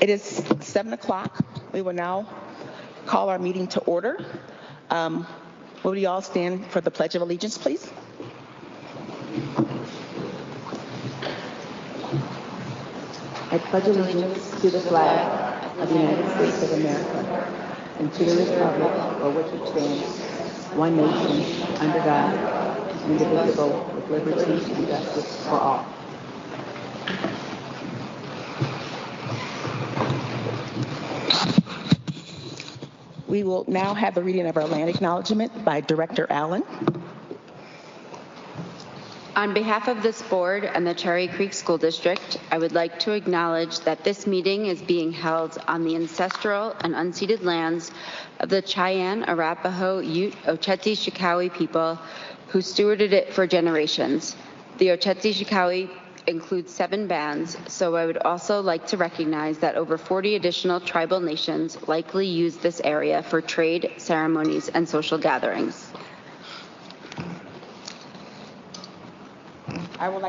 It is 7 o'clock. We will now call our meeting to order. Will we all stand for the Pledge of Allegiance, please? I pledge allegiance to the flag of the United States of America and to the republic for which it stands, one nation, under God, indivisible, with liberty and justice for all. We will now have the reading of our land acknowledgement by Director Allen. On behalf of this board and the Cherry Creek School District, I would like to acknowledge that this meeting is being held on the ancestral and unceded lands of the Cheyenne, Arapaho, Ute, Oceti-Sakowee people who stewarded it for generations. The Oceti-Sakowee includes 7 bands, so I would also like to recognize that over 40 additional tribal nations likely use this area for trade, ceremonies, and social gatherings. I would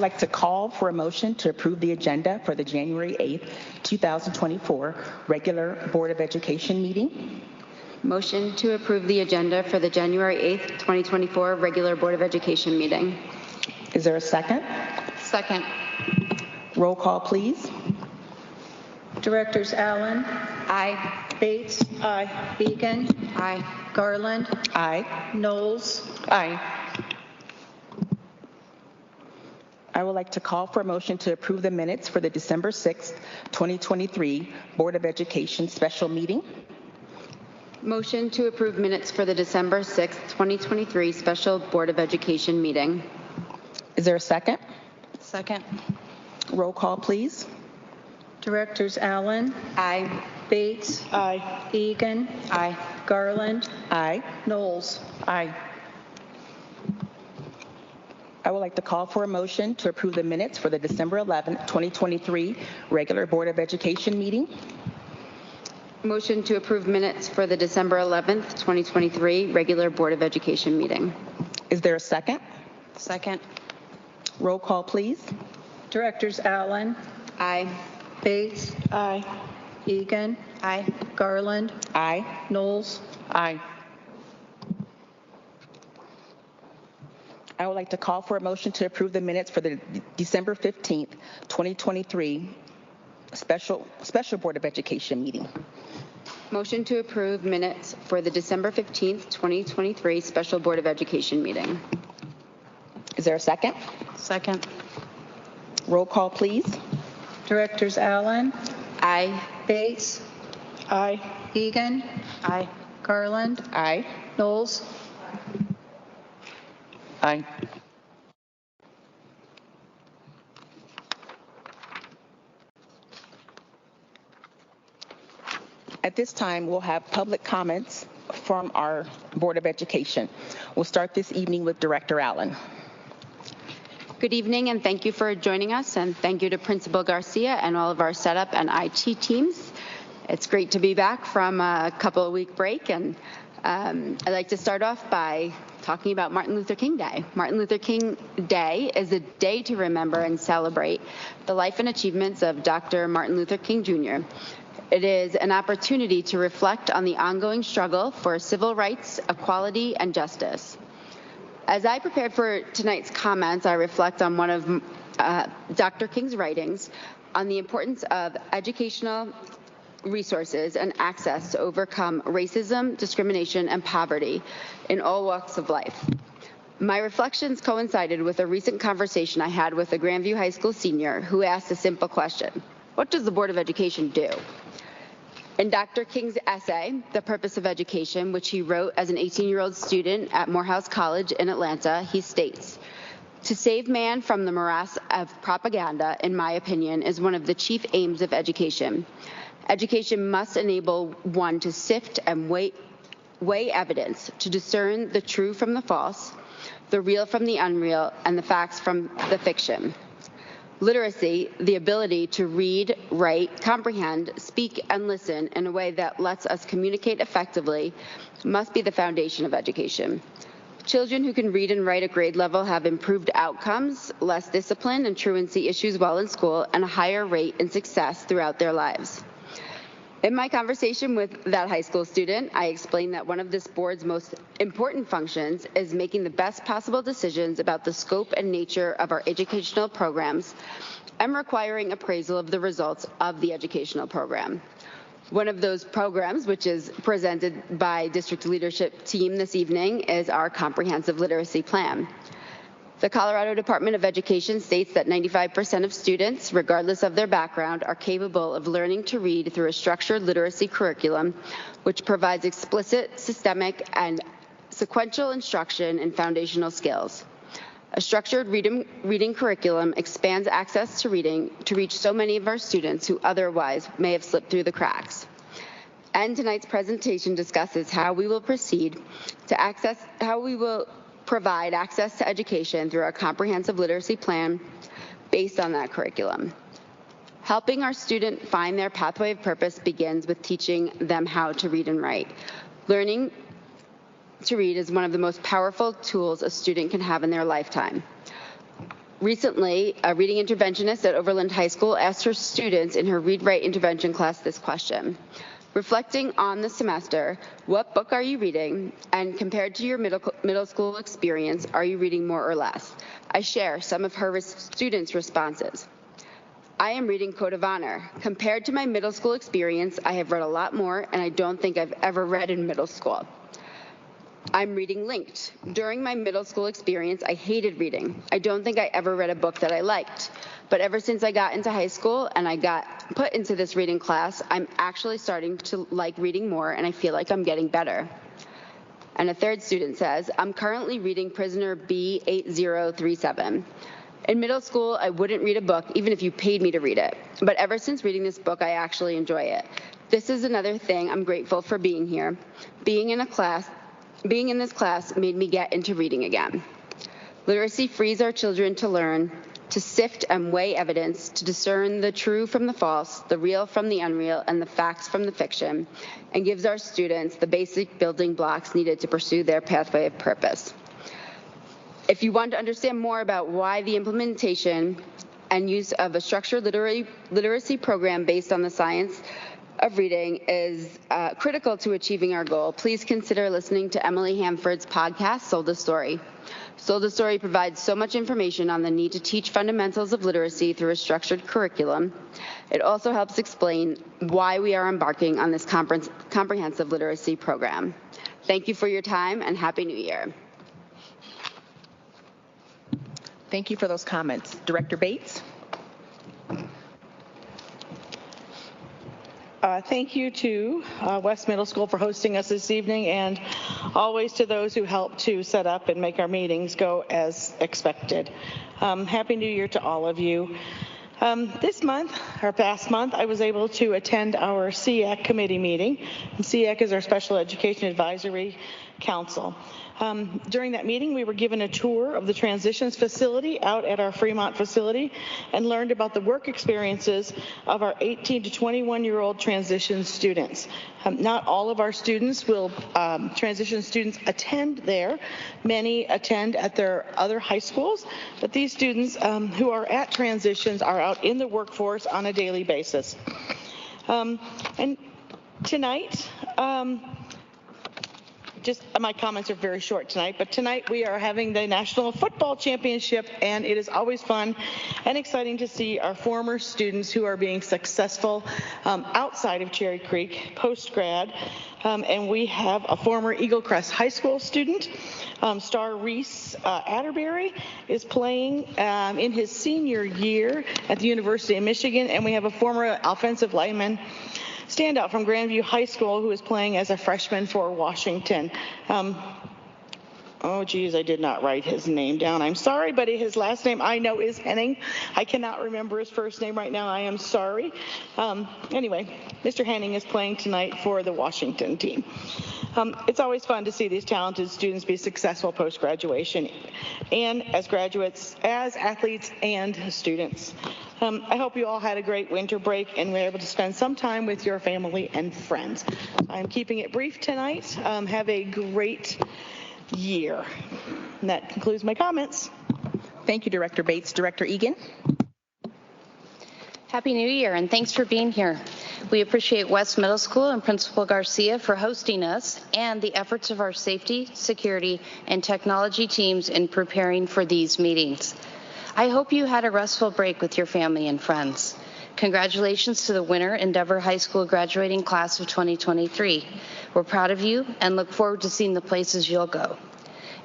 like to call for a motion to approve the agenda for the January 8th, 2024 regular Board of Education meeting. Motion to approve the agenda for the January 8th, 2024 regular Board of Education meeting. Is there a second? Second. Roll call, please. Directors Allen. Aye. Bates. Aye. Egan. Aye. Garland. Aye. Knowles. Aye. I would like to call for a motion to approve the minutes for the December 6th, 2023 Board of Education special meeting. Motion to approve minutes for the December 6th, 2023 special Board of Education meeting. Is there a second? Second. Roll call, please. Directors Allen. Aye. Bates. Aye. Egan. Aye. Garland. Aye. Knowles. Aye. I would like to call for a motion to approve the minutes for the December 11th, 2023 regular Board of Education meeting. Motion to approve minutes for the December 11th, 2023 regular Board of Education meeting. Is there a second? Second. Roll call, please. Directors Allen. Aye. Bates. Aye. Egan. Aye. Garland. Aye. Knowles. Aye. I would like to call for a motion to approve the minutes for the December 15th, 2023 special Board of Education meeting. Motion to approve minutes for the December 15th, 2023 special Board of Education meeting. Is there a second? Second. Roll call, please. Directors Allen. Aye. Bates. Aye. Egan. Aye. Garland. Aye. Knowles. Aye. At this time, we'll have public comments from our Board of Education. We'll start this evening with Director Allen. Good evening, and thank you for joining us, and thank you to Principal Garcia and all of our setup and IT teams. It's great to be back from a couple-week break, and I'd like to start off by talking about Martin Luther King Day. Martin Luther King Day is a day to remember and celebrate the life and achievements of Dr. Martin Luther King Jr. It is an opportunity to reflect on the ongoing struggle for civil rights, equality, and justice. As I prepared for tonight's comments, I reflect on one of Dr. King's writings on the importance of educational resources and access to overcome racism, discrimination, and poverty in all walks of life. My reflections coincided with a recent conversation I had with a Grandview High School senior who asked a simple question: what does the Board of Education do? In Dr. King's essay, The Purpose of Education, which he wrote as an 18-year-old student at Morehouse College in Atlanta, he states, "To save man from the morass of propaganda, in my opinion, is one of the chief aims of education. Education must enable one to sift and weigh evidence, to discern the true from the false, the real from the unreal, and the facts from the fiction. Literacy, the ability to read, write, comprehend, speak, and listen in a way that lets us communicate effectively, must be the foundation of education. Children who can read and write at grade level have improved outcomes, less discipline and truancy issues while in school, and a higher rate in success throughout their lives. In my conversation with that high school student, I explained that one of this board's most important functions is making the best possible decisions about the scope and nature of our educational programs and requiring appraisal of the results of the educational program. One of those programs, which is presented by district leadership team this evening, is our comprehensive literacy plan. The Colorado Department of Education states that 95% of students, regardless of their background, are capable of learning to read through a structured literacy curriculum, which provides explicit, systemic, and sequential instruction in foundational skills. A structured reading curriculum expands access to reading to reach so many of our students who otherwise may have slipped through the cracks. And tonight's presentation discusses how we will provide access to education through our comprehensive literacy plan based on that curriculum. Helping our student find their pathway of purpose begins with teaching them how to read and write. Learning to read is one of the most powerful tools a student can have in their lifetime. Recently, a reading interventionist at Overland High School asked her students in her read-write intervention class this question. Reflecting on the semester, what book are you reading? And compared to your middle school experience, are you reading more or less? I share some of her students' responses. I am reading Code of Honor. Compared to my middle school experience, I have read a lot more, and I don't think I've ever read in middle school. I'm reading Linked. During my middle school experience, I hated reading. I don't think I ever read a book that I liked. But ever since I got into high school and I got put into this reading class, I'm actually starting to like reading more, and I feel like I'm getting better. And a third student says, I'm currently reading Prisoner B8037. In middle school, I wouldn't read a book, even if you paid me to read it. But ever since reading this book, I actually enjoy it. This is another thing I'm grateful for being here. Being in this class made me get into reading again. Literacy frees our children to learn, to sift and weigh evidence, to discern the true from the false, the real from the unreal, and the facts from the fiction, and gives our students the basic building blocks needed to pursue their pathway of purpose. If you want to understand more about why the implementation and use of a structured literacy program based on the science of reading is critical to achieving our goal, please consider listening to Emily Hanford's podcast, Sold a Story. Sold a Story provides so much information on the need to teach fundamentals of literacy through a structured curriculum. It also helps explain why we are embarking on this comprehensive literacy program. Thank you for your time, and Happy New Year. Thank you for those comments. Director Bates? Thank you to West Middle School for hosting us this evening, and always to those who helped to set up and make our meetings go as expected. Happy New Year to all of you. This month, or past month, I was able to attend our SEAC committee meeting. And SEAC is our Special Education Advisory Council. During that meeting, we were given a tour of the transitions facility out at our Fremont facility and learned about the work experiences of our 18 to 21-year-old transition students. Not all of our students will, transition students attend there. Many attend at their other high schools, but these students who are at transitions are out in the workforce on a daily basis. And tonight, my comments are very short tonight, but tonight we are having the National Football Championship, and it is always fun and exciting to see our former students who are being successful outside of Cherry Creek post-grad. And we have a former Eagle Crest High School student, Star Reese Atterbury, is playing in his senior year at the University of Michigan, and we have a former offensive lineman standout from Grandview High School who is playing as a freshman for Washington. Oh, geez, I did not write his name down. I'm sorry, but his last name I know is Henning. I cannot remember his first name right now. I am sorry. Anyway, Mr. Henning is playing tonight for the Washington team. It's always fun to see these talented students be successful post-graduation and as graduates, as athletes and students. I hope you all had a great winter break and were able to spend some time with your family and friends. I'm keeping it brief tonight. Have a great year. And that concludes my comments. Thank you, Director Bates. Director Egan? Happy New Year, and thanks for being here. We appreciate West Middle School and Principal Garcia for hosting us and the efforts of our safety, security, and technology teams in preparing for these meetings. I hope you had a restful break with your family and friends. Congratulations to the winner Endeavor High School graduating class of 2023. We're proud of you and look forward to seeing the places you'll go.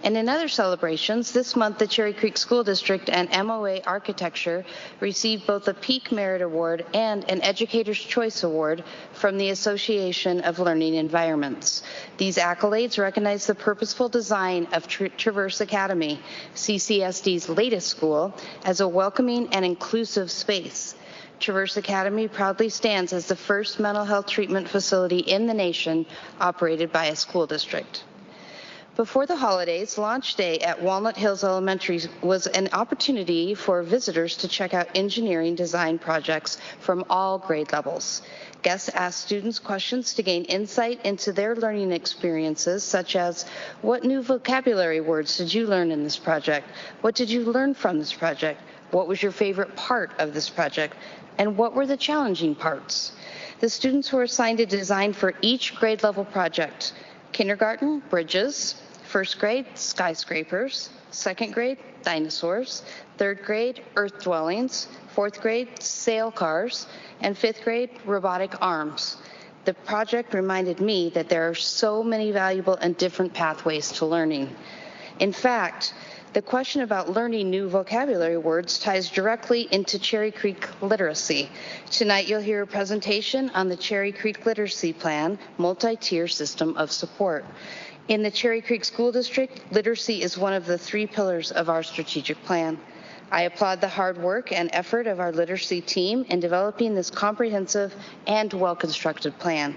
And in other celebrations, this month the Cherry Creek School District and MOA Architecture received both a Peak Merit Award and an Educator's Choice Award from the Association of Learning Environments. These accolades recognize the purposeful design of Traverse Academy, CCSD's latest school, as a welcoming and inclusive space. Traverse Academy proudly stands as the first mental health treatment facility in the nation operated by a school district. Before the holidays, Launch Day at Walnut Hills Elementary was an opportunity for visitors to check out engineering design projects from all grade levels. Guests asked students questions to gain insight into their learning experiences, such as, what new vocabulary words did you learn in this project? What did you learn from this project? What was your favorite part of this project? And what were the challenging parts? The students were assigned a design for each grade level project. Kindergarten, bridges. First grade, skyscrapers. Second grade, dinosaurs. Third grade, earth dwellings. Fourth grade, sail cars. And fifth grade, robotic arms. The project reminded me that there are so many valuable and different pathways to learning. In fact, the question about learning new vocabulary words ties directly into Cherry Creek literacy. Tonight you'll hear a presentation on the Cherry Creek Literacy Plan, multi-tier system of support. In the Cherry Creek School District, literacy is one of the 3 pillars of our strategic plan. I applaud the hard work and effort of our literacy team in developing this comprehensive and well-constructed plan.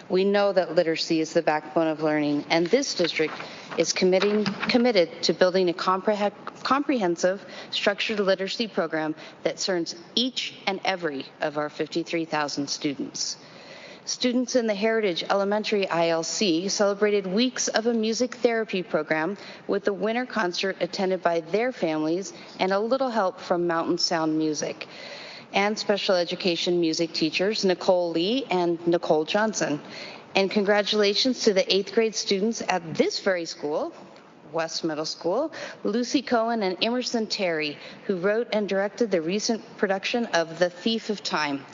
We know that literacy is the backbone of learning, and this district is committed to building a comprehensive, structured literacy program that serves each and every of our 53,000 students. Students in the Heritage Elementary ILC celebrated weeks of a music therapy program with a winter concert attended by their families and a little help from Mountain Sound Music and special education music teachers Nicole Lee and Nicole Johnson. And congratulations to the 8th grade students at this very school, West Middle School, Lucy Cohen and Emerson Terry, who wrote and directed the recent production of The Thief of Time.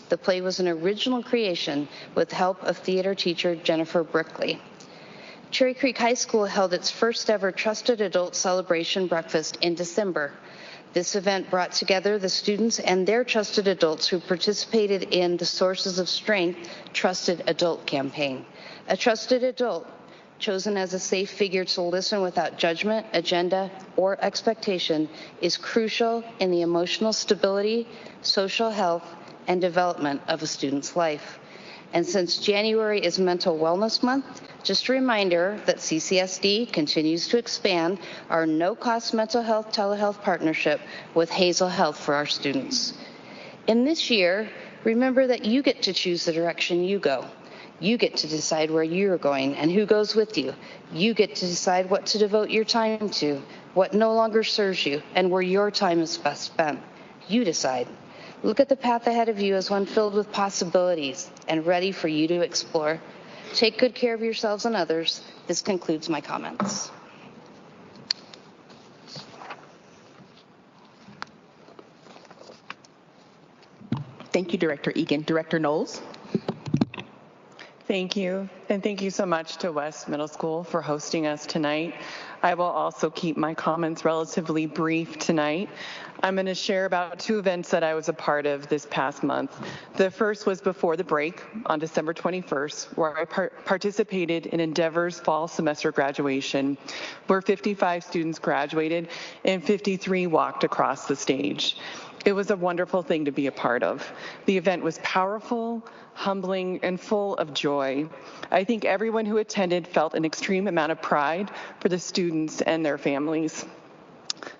The play was an original creation with help of theater teacher Jennifer Brickley. Cherry Creek High School held its first ever Trusted Adult Celebration Breakfast in December. This event brought together the students and their trusted adults who participated in the Sources of Strength Trusted Adult campaign. A trusted adult, chosen as a safe figure to listen without judgment, agenda, or expectation, is crucial in the emotional stability, social health, and development of a student's life. And since January is Mental Wellness Month, just a reminder that CCSD continues to expand our no-cost mental health telehealth partnership with Hazel Health for our students. In this year, remember that you get to choose the direction you go. You get to decide where you're going and who goes with you. You get to decide what to devote your time to, what no longer serves you, and where your time is best spent. You decide. Look at the path ahead of you as one filled with possibilities and ready for you to explore. Take good care of yourselves and others. This concludes my comments. Thank you, Director Egan. Director Knowles? Thank you, and thank you so much to West Middle School for hosting us tonight. I will also keep my comments relatively brief tonight. I'm going to share about 2 events that I was a part of this past month. The first was before the break on December 21st, where I participated in Endeavor's fall semester graduation, where 55 students graduated and 53 walked across the stage. It was a wonderful thing to be a part of. The event was powerful, humbling, and full of joy. I think everyone who attended felt an extreme amount of pride for the students and their families.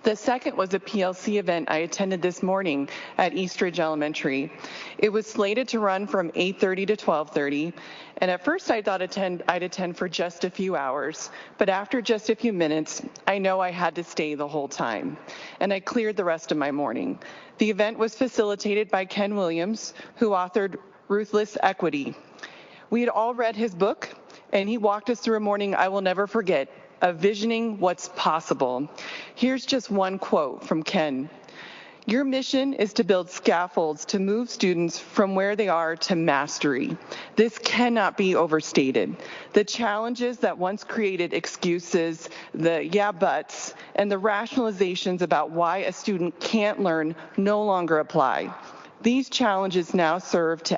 The The second was a PLC event I attended this morning at Eastridge Elementary. It was slated to run from 8:30 to 12:30, and at first I thought I'd attend for just a few hours, but after just a few minutes, I know I had to stay the whole time, and I cleared the rest of my morning. The event was facilitated by Ken Williams, who authored Ruthless Equity. We had all read his book, and he walked us through a morning I will never forget, of visioning what's possible. Here's just one quote from Ken. Your mission is to build scaffolds to move students from where they are to mastery. This cannot be overstated. The challenges that once created excuses, the yeah buts, and the rationalizations about why a student can't learn no longer apply. These challenges now serve to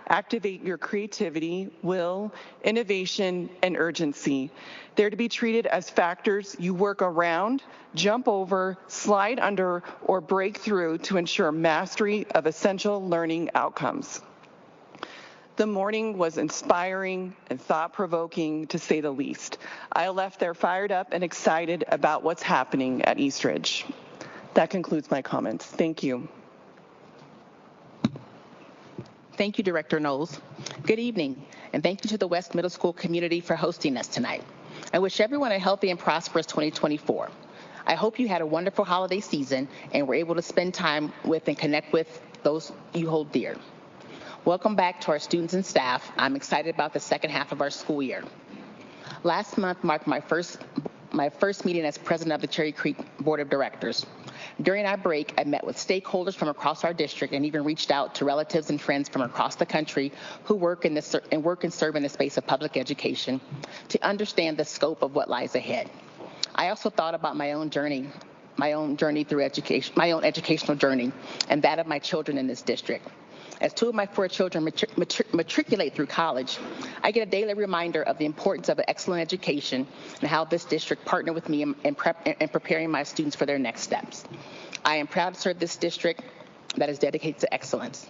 activate your creativity, will, innovation, and urgency. They're to be treated as factors you work around, jump over, slide under, or break through to ensure mastery of essential learning outcomes. The morning was inspiring and thought-provoking, to say the least. I left there fired up and excited about what's happening at Eastridge. That concludes my comments. Thank you. Thank you, Director Knowles. Good evening, and thank you to the West Middle School community for hosting us tonight. I wish everyone a healthy and prosperous 2024. I hope you had a wonderful holiday season and were able to spend time with and connect with those you hold dear. Welcome back to our students and staff. I'm excited about the second half of our school year. Last month marked my first meeting as president of the Cherry Creek Board of Directors. During our break, I met with stakeholders from across our district and even reached out to relatives and friends from across the country who work and serve in the space of public education to understand the scope of what lies ahead. I also thought about my own through education, my own educational journey, and that of my children in this district. As 2 of my 4 children matriculate through college, I get a daily reminder of the importance of an excellent education and how this district partnered with me in preparing my students for their next steps. I am proud to serve this district that is dedicated to excellence.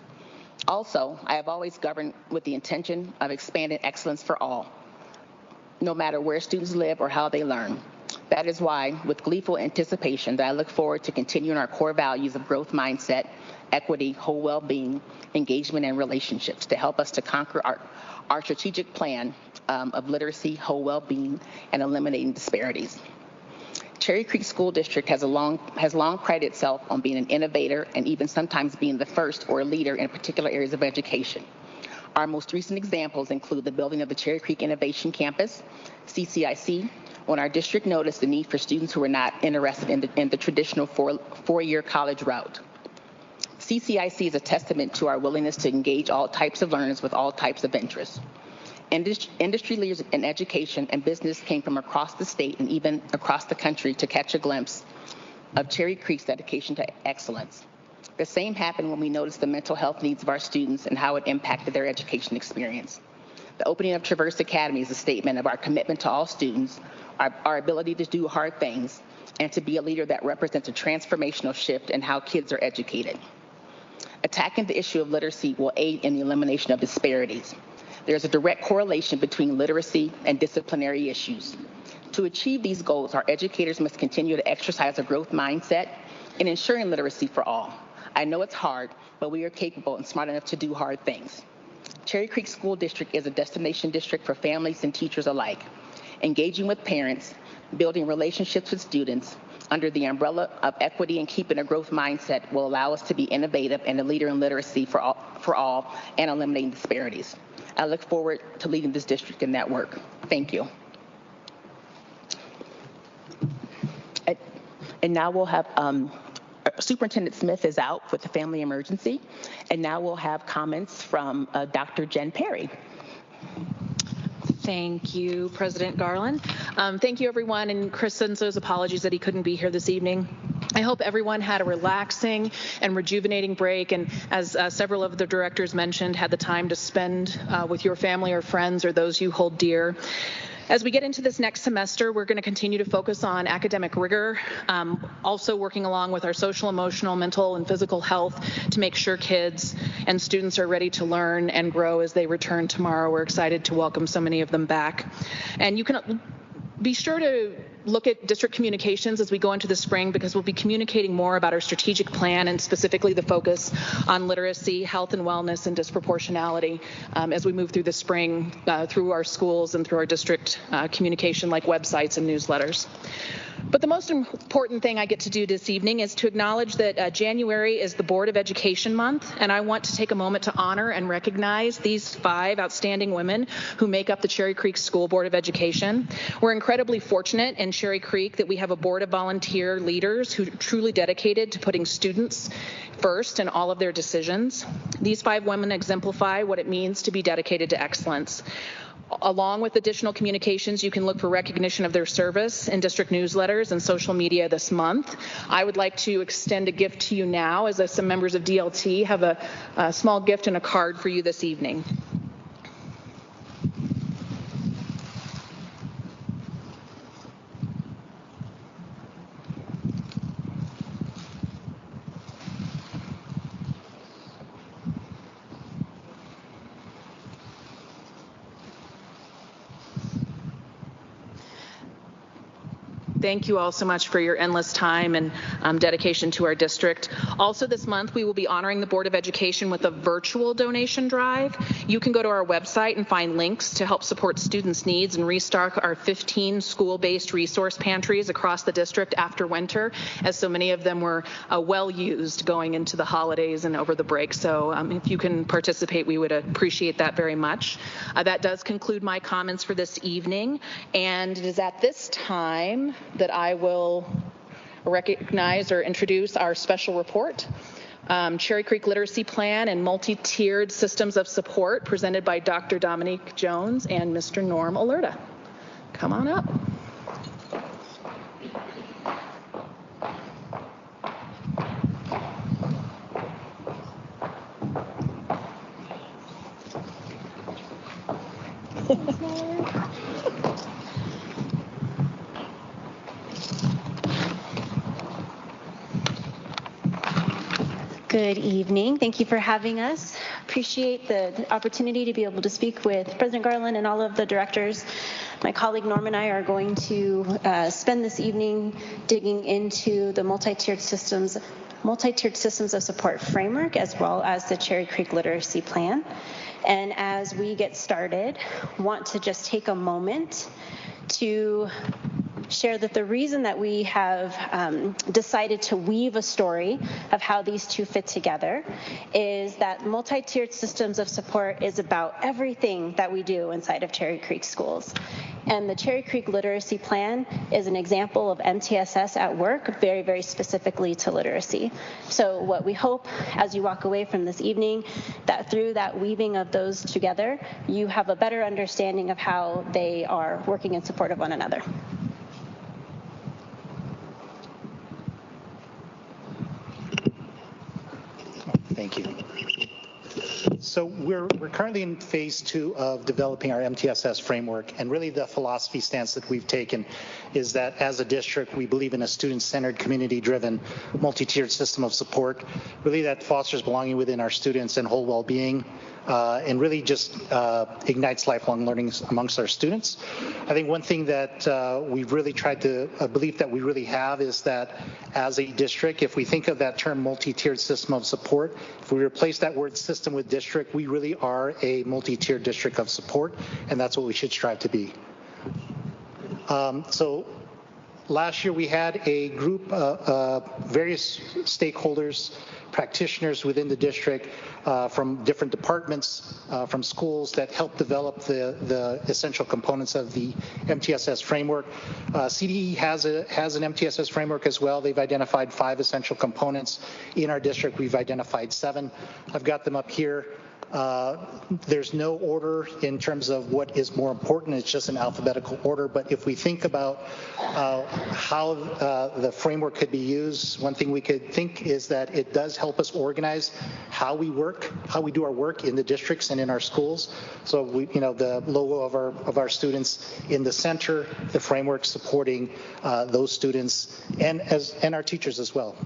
Also, I have always governed with the intention of expanding excellence for all, no matter where students live or how they learn. That is why, with gleeful anticipation, that I look forward to continuing our core values of growth mindset, equity, whole well-being, engagement, and relationships to help us to conquer our strategic plan of literacy, whole well-being, and eliminating disparities. Cherry Creek School District has long prided itself on being an innovator and even sometimes being the first or a leader in particular areas of education. Our most recent examples include the building of the Cherry Creek Innovation Campus, CCIC, when our district noticed the need for students who were not interested in the traditional four-year college route. CCIC is a testament to our willingness to engage all types of learners with all types of interests. Industry leaders in education and business came from across the state and even across the country to catch a glimpse of Cherry Creek's dedication to excellence. The same happened when we noticed the mental health needs of our students and how it impacted their education experience. The opening of Traverse Academy is a statement of our commitment to all students, our ability to do hard things, and to be a leader that represents a transformational shift in how kids are educated. Attacking the issue of literacy will aid in the elimination of disparities. There's a direct correlation between literacy and disciplinary issues. To achieve these goals, our educators must continue to exercise a growth mindset in ensuring literacy for all. I know it's hard, but we are capable and smart enough to do hard things. Cherry Creek School District is a destination district for families and teachers alike. Engaging with parents, building relationships with students under the umbrella of equity and keeping a growth mindset will allow us to be innovative and a leader in literacy for all and eliminating disparities. I look forward to leading this district in that work. Thank you. And now we'll have Superintendent Smith is out with a family emergency, and now we'll have comments from Dr. Jen Perry. Thank you, President Garland. Thank you, everyone, and Chris Senso's apologies that he couldn't be here this evening. I hope everyone had a relaxing and rejuvenating break, and as several of the directors mentioned, had the time to spend with your family or friends or those you hold dear. As we get into this next semester, we're going to continue to focus on academic rigor, also working along with our social, emotional, mental, and physical health to make sure kids and students are ready to learn and grow as they return tomorrow. We're excited to welcome so many of them back. And you can be sure to look at district communications as we go into the spring, because we'll be communicating more about our strategic plan and specifically the focus on literacy, health and wellness, and disproportionality as we move through the spring through our schools and through our district communication like websites and newsletters. But the most important thing I get to do this evening is to acknowledge that January is the Board of Education Month, and I want to take a moment to honor and recognize these 5 outstanding women who make up the Cherry Creek School Board of Education. We're incredibly fortunate in Cherry Creek that we have a board of volunteer leaders who are truly dedicated to putting students first in all of their decisions. These 5 women exemplify what it means to be dedicated to excellence. Along with additional communications, you can look for recognition of their service in district newsletters and social media this month. I would like to extend a gift to you now, as some members of DLT have a small gift and a card for you this evening. Thank you all so much for your endless time and dedication to our district. Also this month, we will be honoring the Board of Education with a virtual donation drive. You can go to our website and find links to help support students' needs and restock our 15 school-based resource pantries across the district after winter, as so many of them were well used going into the holidays and over the break. So if you can participate, we would appreciate that very much. That does conclude my comments for this evening, and it is at this time that I will recognize or introduce our special report, Cherry Creek Literacy Plan and Multi-Tiered Systems of Support, presented by Dr. Dominique Jones and Mr. Norm Alerta. Come on up. Good evening. Thank you for having us. Appreciate the opportunity to be able to speak with President Garland and all of the directors. My colleague Norm and I are going to spend this evening digging into the multi-tiered systems of support framework, as well as the Cherry Creek Literacy Plan. And as we get started, want to just take a moment to share that the reason that we have decided to weave a story of how these two fit together is that multi-tiered systems of support is about everything that we do inside of Cherry Creek schools. And the Cherry Creek Literacy Plan is an example of MTSS at work, very, very specifically to literacy. So what we hope as you walk away from this evening, that through that weaving of those together, you have a better understanding of how they are working in support of one another. Thank you. So we're currently in phase 2 of developing our MTSS framework, and really the philosophy stance that we've taken is that as a district, we believe in a student-centered, community-driven, multi-tiered system of support, really that fosters belonging within our students and whole well-being, and really just ignites lifelong learning amongst our students. I think one thing that we've really tried to, a belief that we really have is that as a district, if we think of that term multi-tiered system of support, if we replace that word system with district, we really are a multi-tiered district of support, and that's what we should strive to be. So last year we had a group of various stakeholders, practitioners within the district from different departments, from schools that helped develop the essential components of the MTSS framework. CDE has an MTSS framework as well. They've identified 5 essential components. In our district, we've identified 7. I've got them up here. There's no order in terms of what is more important. It's just an alphabetical order. But if we think about how the framework could be used, one thing we could think is that it does help us organize how we work, how we do our work in the districts and in our schools. So we, the logo of our students in the center, the framework supporting those students and our teachers as well.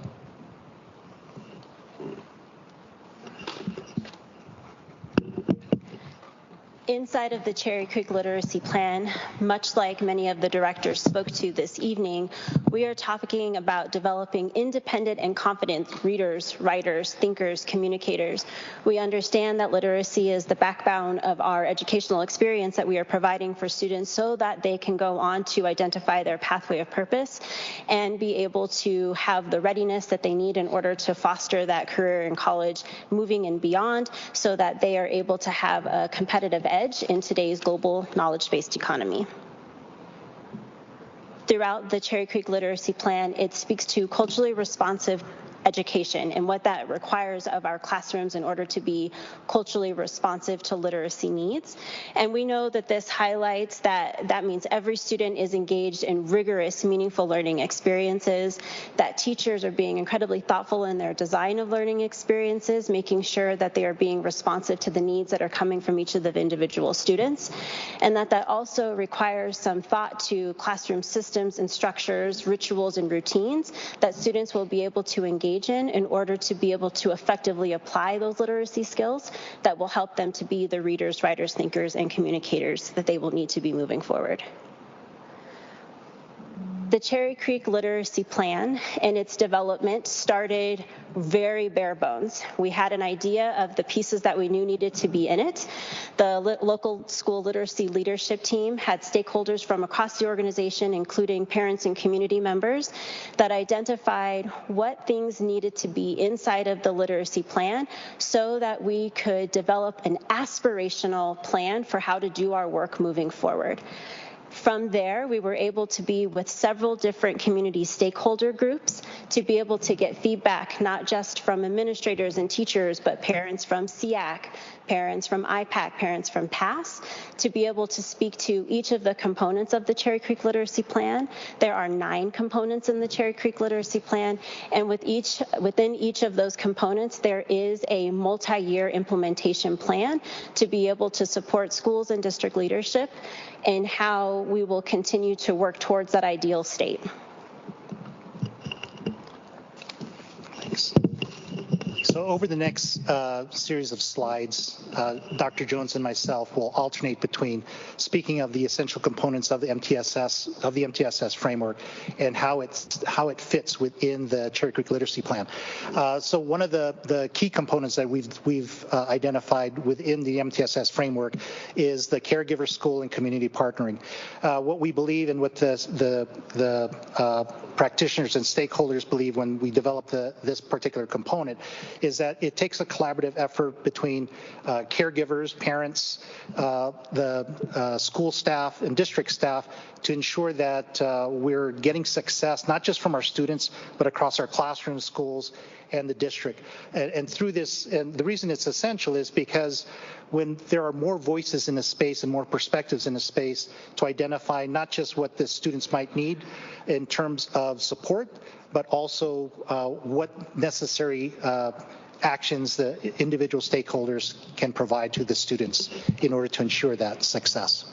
Inside of the Cherry Creek Literacy Plan, much like many of the directors spoke to this evening, we are talking about developing independent and confident readers, writers, thinkers, communicators. We understand that literacy is the backbone of our educational experience that we are providing for students so that they can go on to identify their pathway of purpose and be able to have the readiness that they need in order to foster that career in college, moving and beyond, so that they are able to have a competitive edge in today's global knowledge-based economy. Throughout the Cherry Creek Literacy Plan, it speaks to culturally responsive education and what that requires of our classrooms in order to be culturally responsive to literacy needs. And we know that this highlights that means every student is engaged in rigorous, meaningful learning experiences, that teachers are being incredibly thoughtful in their design of learning experiences, making sure that they are being responsive to the needs that are coming from each of the individual students, and that also requires some thought to classroom systems and structures, rituals and routines that students will be able to engage in order to be able to effectively apply those literacy skills that will help them to be the readers, writers, thinkers, and communicators that they will need to be moving forward. The Cherry Creek Literacy Plan and its development started very bare bones. We had an idea of the pieces that we knew needed to be in it. The local school literacy leadership team had stakeholders from across the organization, including parents and community members, that identified what things needed to be inside of the literacy plan so that we could develop an aspirational plan for how to do our work moving forward. From there, we were able to be with several different community stakeholder groups to be able to get feedback, not just from administrators and teachers, but parents from SEAC, parents from IPAC, parents from PASS, to be able to speak to each of the components of the Cherry Creek Literacy Plan. There are 9 components in the Cherry Creek Literacy Plan, and within each of those components, there is a multi-year implementation plan to be able to support schools and district leadership and how we will continue to work towards that ideal state. Thanks. So over the next series of slides, Dr. Jones and myself will alternate between speaking of the essential components of the MTSS framework and how it fits within the Cherry Creek Literacy Plan. So one of the key components that we've identified within the MTSS framework is the caregiver, school, and community partnering. What we believe and what the practitioners and stakeholders believe when we develop this particular component is that it takes a collaborative effort between caregivers, parents, the school staff, and district staff to ensure that we're getting success, not just from our students, but across our classrooms, schools, and the district. And through this, and the reason it's essential is because when there are more voices in a space and more perspectives in a space to identify not just what the students might need in terms of support, but also what necessary actions the individual stakeholders can provide to the students in order to ensure that success.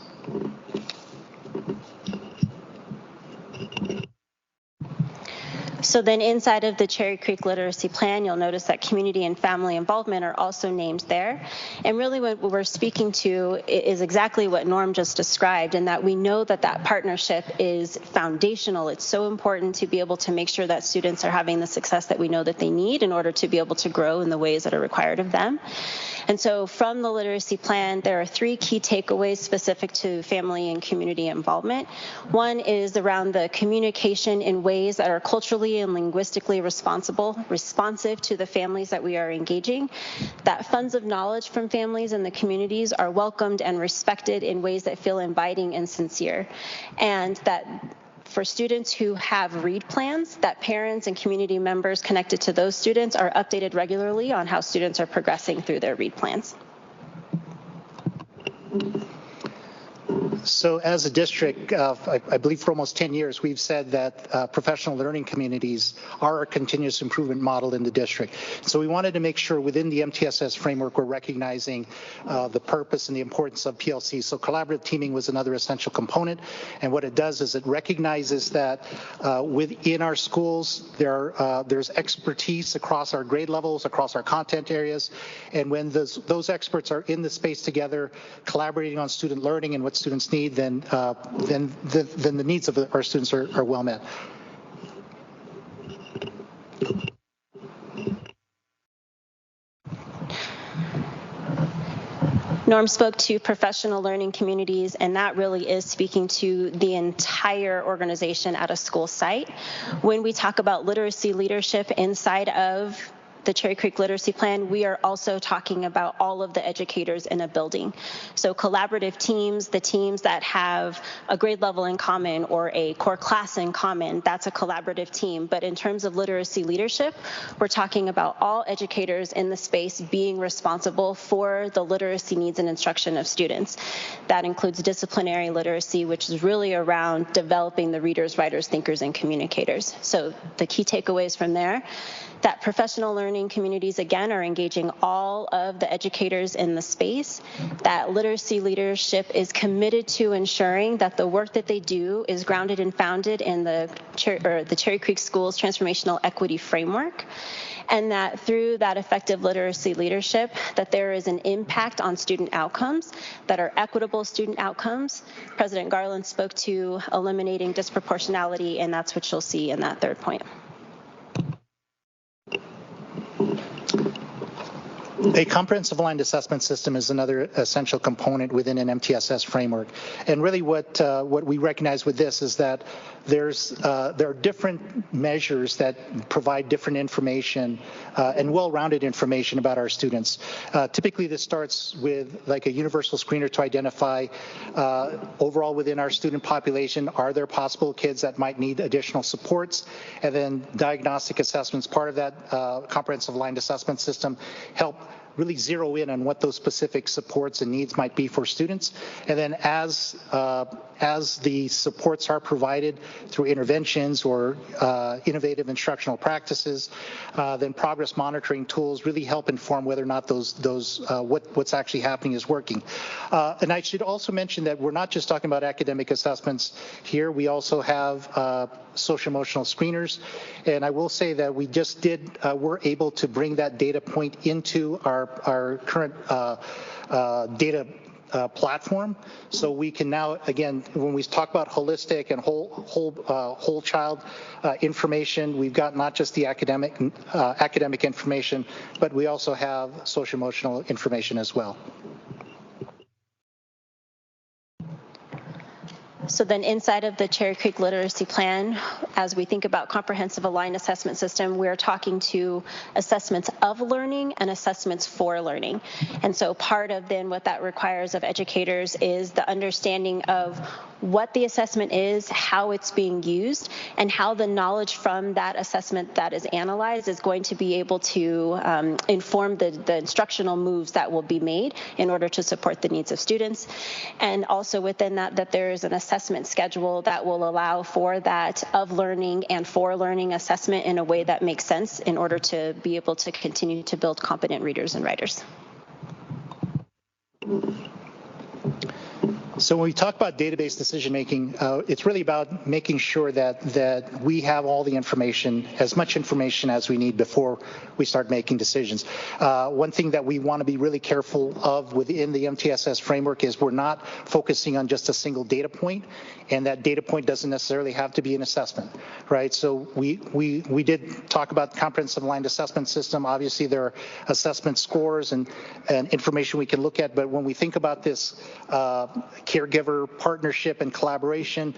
So then inside of the Cherry Creek Literacy Plan, you'll notice that community and family involvement are also named there. And really what we're speaking to is exactly what Norm just described, and that we know that that partnership is foundational. It's so important to be able to make sure that students are having the success that we know that they need in order to be able to grow in the ways that are required of them. And so from the literacy plan, there are 3 key takeaways specific to family and community involvement. One is around the communication in ways that are culturally and linguistically responsive to the families that we are engaging, that funds of knowledge from families and the communities are welcomed and respected in ways that feel inviting and sincere, and that for students who have read plans, that parents and community members connected to those students are updated regularly on how students are progressing through their read plans. So as a district, I believe for almost 10 years, we've said that professional learning communities are a continuous improvement model in the district. So we wanted to make sure within the MTSS framework, we're recognizing the purpose and the importance of PLC. So collaborative teaming was another essential component. And what it does is it recognizes that within our schools, there's expertise across our grade levels, across our content areas. And when those experts are in the space together, collaborating on student learning and what students need, then the needs of our students are well met. Norm spoke to professional learning communities, and that really is speaking to the entire organization at a school site. When we talk about literacy leadership inside of the Cherry Creek Literacy Plan, we are also talking about all of the educators in a building. So collaborative teams, the teams that have a grade level in common or a core class in common, that's a collaborative team. But in terms of literacy leadership, we're talking about all educators in the space being responsible for the literacy needs and instruction of students. That includes disciplinary literacy, which is really around developing the readers, writers, thinkers, and communicators. So the key takeaways from there, that professional learning communities, again, are engaging all of the educators in the space, that literacy leadership is committed to ensuring that the work that they do is grounded and founded in the Cherry Creek Schools Transformational Equity Framework, and that through that effective literacy leadership, that there is an impact on student outcomes that are equitable student outcomes. President Garland spoke to eliminating disproportionality, and that's what you'll see in that third point. A comprehensive aligned assessment system is another essential component within an MTSS framework. And really what we recognize with this is that there are different measures that provide different information and well-rounded information about our students. Typically, this starts with like a universal screener to identify overall within our student population, are there possible kids that might need additional supports? And then diagnostic assessments, part of that comprehensive aligned assessment system, help really zero in on what those specific supports and needs might be for students. And then as the supports are provided through interventions or innovative instructional practices, then progress monitoring tools really help inform whether or not what's actually happening is working. And I should also mention that we're not just talking about academic assessments here. We also have social emotional screeners. And I will say that we just we're able to bring that data point into our current data platform. So we can now, again, when we talk about holistic and whole child information, we've got not just the academic information, but we also have social emotional information as well. So then inside of the Cherry Creek Literacy Plan, as we think about comprehensive aligned assessment system, we're talking to assessments of learning and assessments for learning. And so part of then what that requires of educators is the understanding of what the assessment is, how it's being used, and how the knowledge from that assessment that is analyzed is going to be able to inform the instructional moves that will be made in order to support the needs of students. And also within that there is an assessment schedule that will allow for that of learning and for learning assessment in a way that makes sense in order to be able to continue to build competent readers and writers. So when we talk about database decision making, it's really about making sure that we have all the information, as much information as we need before we start making decisions. One thing that we want to be really careful of within the MTSS framework is we're not focusing on just a single data point, and that data point doesn't necessarily have to be an assessment, right? So we did talk about the comprehensive aligned assessment system. Obviously, there are assessment scores and information we can look at, but when we think about this caregiver partnership and collaboration,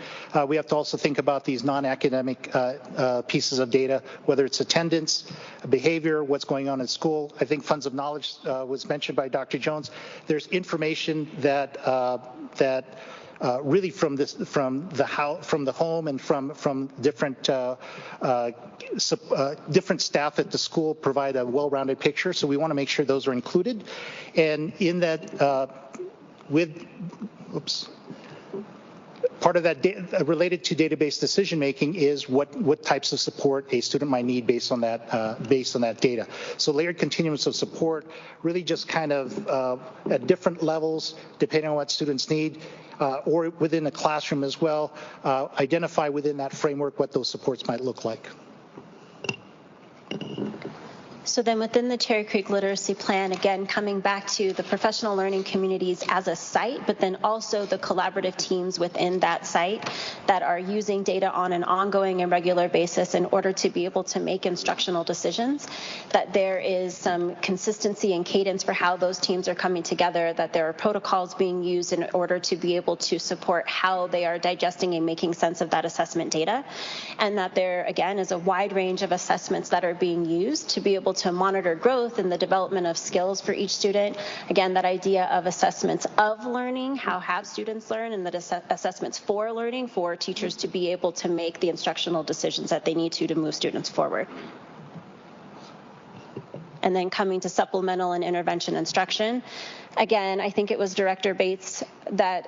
we have to also think about these non-academic pieces of data, whether it's attendance, behavior, what's going on in school. I think funds of knowledge was mentioned by Dr. Jones. There's information that really from the home and from different different staff at the school provide a well-rounded picture. So we want to make sure those are included, and in that part of that related to database decision making is what types of support a student might need based on that data. So layered continuums of support really just kind of at different levels depending on what students need. Or within the classroom as well, identify within that framework what those supports might look like. So then within the Cherry Creek Literacy Plan, again, coming back to the professional learning communities as a site, but then also the collaborative teams within that site that are using data on an ongoing and regular basis in order to be able to make instructional decisions, that there is some consistency and cadence for how those teams are coming together, that there are protocols being used in order to be able to support how they are digesting and making sense of that assessment data, and that there, again, is a wide range of assessments that are being used to be able to monitor growth and the development of skills for each student. Again, that idea of assessments of learning, how have students learn, and the assessments for learning for teachers to be able to make the instructional decisions that they need to move students forward. And then coming to supplemental and intervention instruction. Again, I think it was Director Bates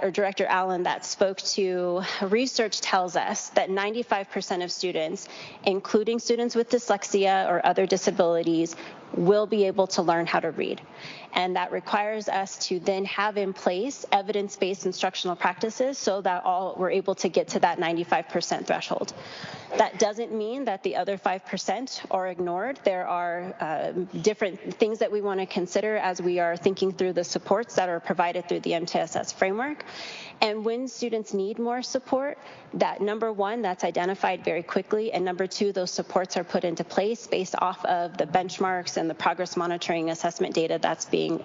or Director Allen that spoke to research tells us that 95% of students, including students with dyslexia or other disabilities, will be able to learn how to read. And that requires us to then have in place evidence-based instructional practices so that we're able to get to that 95% threshold. That doesn't mean that the other 5% are ignored. There are different things that we want to consider as we are thinking through the supports that are provided through the MTSS framework. And when students need more support, that number one, that's identified very quickly, and number two, those supports are put into place based off of the benchmarks and the progress monitoring assessment data that's being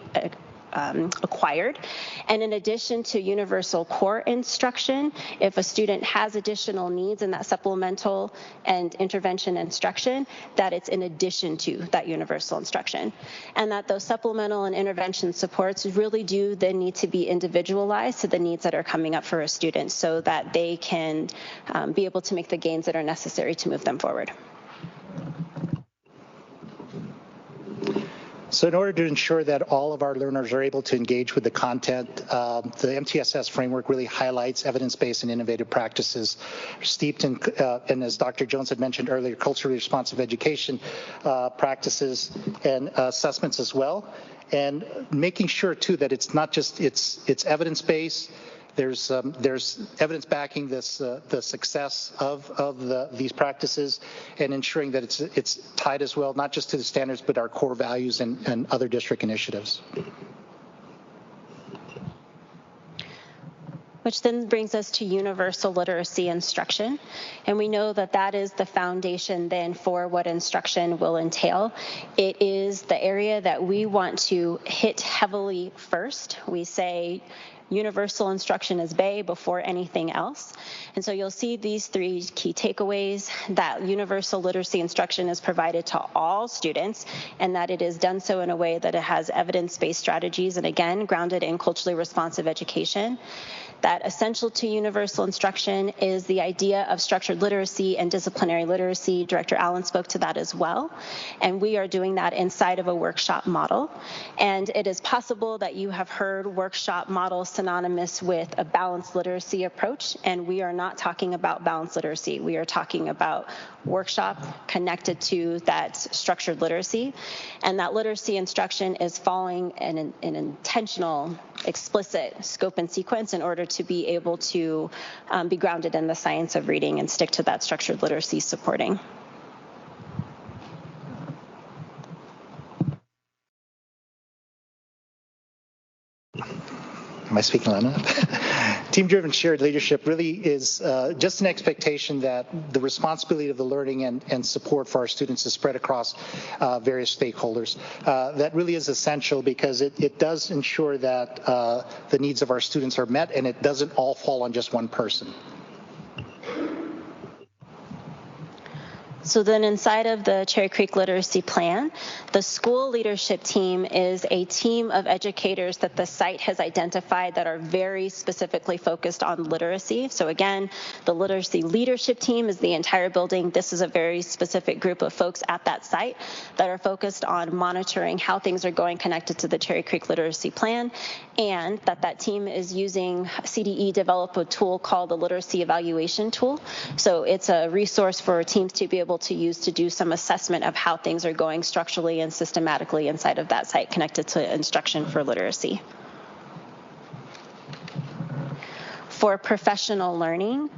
acquired. And in addition to universal core instruction, if a student has additional needs in that supplemental and intervention instruction, that it's in addition to that universal instruction. And that those supplemental and intervention supports really do then need to be individualized to the needs that are coming up for a student so that they can be able to make the gains that are necessary to move them forward. So in order to ensure that all of our learners are able to engage with the content, the MTSS framework really highlights evidence-based and innovative practices steeped in, and as Dr. Jones had mentioned earlier, culturally responsive education practices and assessments as well. And making sure, too, that it's not just it's evidence-based. There's evidence backing this the success of these practices, and ensuring that it's tied as well, not just to the standards, but our core values and other district initiatives. Which then brings us to universal literacy instruction. And we know that that is the foundation then for what instruction will entail. It is the area that we want to hit heavily first. We say universal instruction is BAE before anything else. And so you'll see these three key takeaways: that universal literacy instruction is provided to all students, and that it is done so in a way that it has evidence-based strategies and, again, grounded in culturally responsive education. That essential to universal instruction is the idea of structured literacy and disciplinary literacy. Director Allen spoke to that as well. And we are doing that inside of a workshop model. And it is possible that you have heard workshop model synonymous with a balanced literacy approach. And we are not talking about balanced literacy. We are talking about workshop connected to that structured literacy. And that literacy instruction is following an intentional, explicit scope and sequence in order to be able to be grounded in the science of reading and stick to that structured literacy supporting. Am I speaking loud enough? Team-driven shared leadership really is just an expectation that the responsibility of the learning and support for our students is spread across various stakeholders. That really is essential because it does ensure that the needs of our students are met, and it doesn't all fall on just one person. So then inside of the Cherry Creek Literacy Plan, the school leadership team is a team of educators that the site has identified that are very specifically focused on literacy. So again, the literacy leadership team is the entire building. This is a very specific group of folks at that site that are focused on monitoring how things are going connected to the Cherry Creek Literacy Plan, and that team is using CDE developed a tool called the Literacy Evaluation Tool. So it's a resource for teams to be able to use to do some assessment of how things are going structurally and systematically inside of that site connected to instruction for literacy. For professional learning,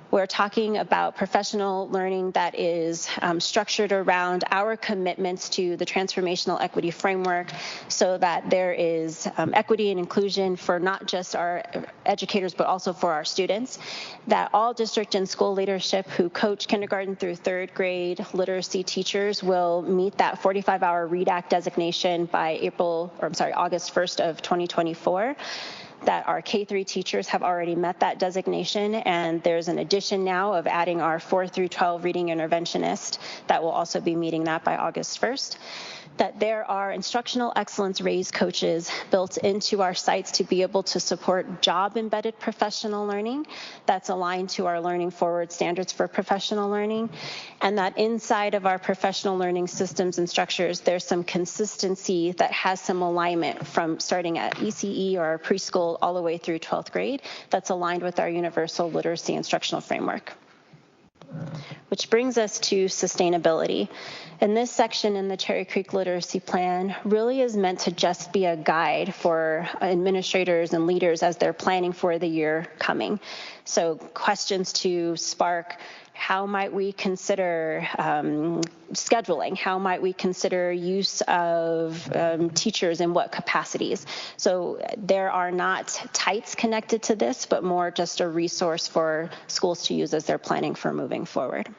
we're talking about professional learning that is structured around our commitments to the transformational equity framework so that there is equity and inclusion for not just our educators, but also for our students, that all district and school leadership who coach kindergarten through third grade literacy teachers will meet that 45-hour READ Act designation by August 1st of 2024. That our K-3 teachers have already met that designation, and there's an addition now of adding our 4 through 12 reading interventionist that will also be meeting that by August 1st. That there are instructional excellence raised coaches built into our sites to be able to support job-embedded professional learning that's aligned to our Learning Forward standards for professional learning, and that inside of our professional learning systems and structures, there's some consistency that has some alignment from starting at ECE or preschool all the way through 12th grade that's aligned with our universal literacy instructional framework. Which brings us to sustainability. And this section in the Cherry Creek Literacy Plan really is meant to just be a guide for administrators and leaders as they're planning for the year coming. So questions to spark: how might we consider scheduling? How might we consider use of teachers in what capacities? So there are not tights connected to this, but more just a resource for schools to use as they're planning for moving forward.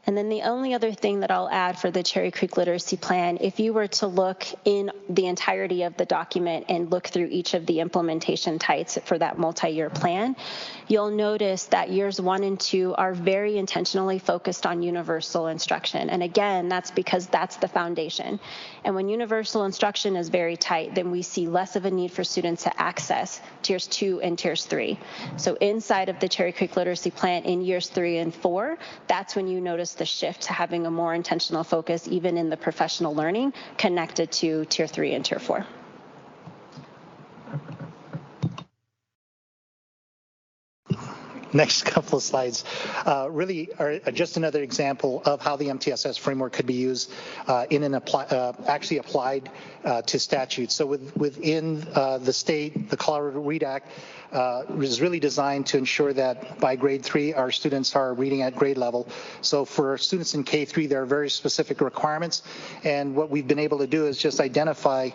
And then the only other thing that I'll add for the Cherry Creek Literacy Plan, if you were to look in the entirety of the document and look through each of the implementation types for that multi-year plan, you'll notice that years 1 and 2 are very intentionally focused on universal instruction. And again, that's because that's the foundation. And when universal instruction is very tight, then we see less of a need for students to access tiers 2 and tiers 3. So inside of the Cherry Creek Literacy Plan in years 3 and 4, that's when you notice the shift to having a more intentional focus, even in the professional learning, connected to tier 3 and tier 4. Next couple of slides really are just another example of how the MTSS framework could be used in an actually applied to statutes. So within the state, the Colorado READ Act is really designed to ensure that by grade 3, our students are reading at grade level. So for students in K-3, there are very specific requirements, and what we've been able to do is just identify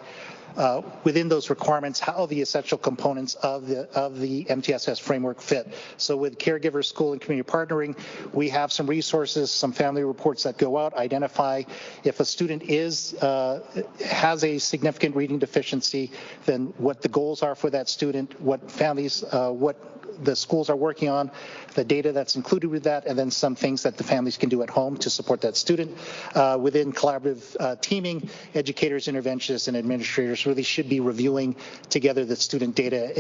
within those requirements how the essential components of the MTSS framework fit. So with caregiver, school, and community partnering, we have some resources, some family reports that go out, identify if a student has a significant reading deficiency, then what the goals are for that student, what families, what the schools are working on, the data that's included with that, and then some things that the families can do at home to support that student. Within collaborative teaming, educators, interventionists, and administrators really should be reviewing together the student data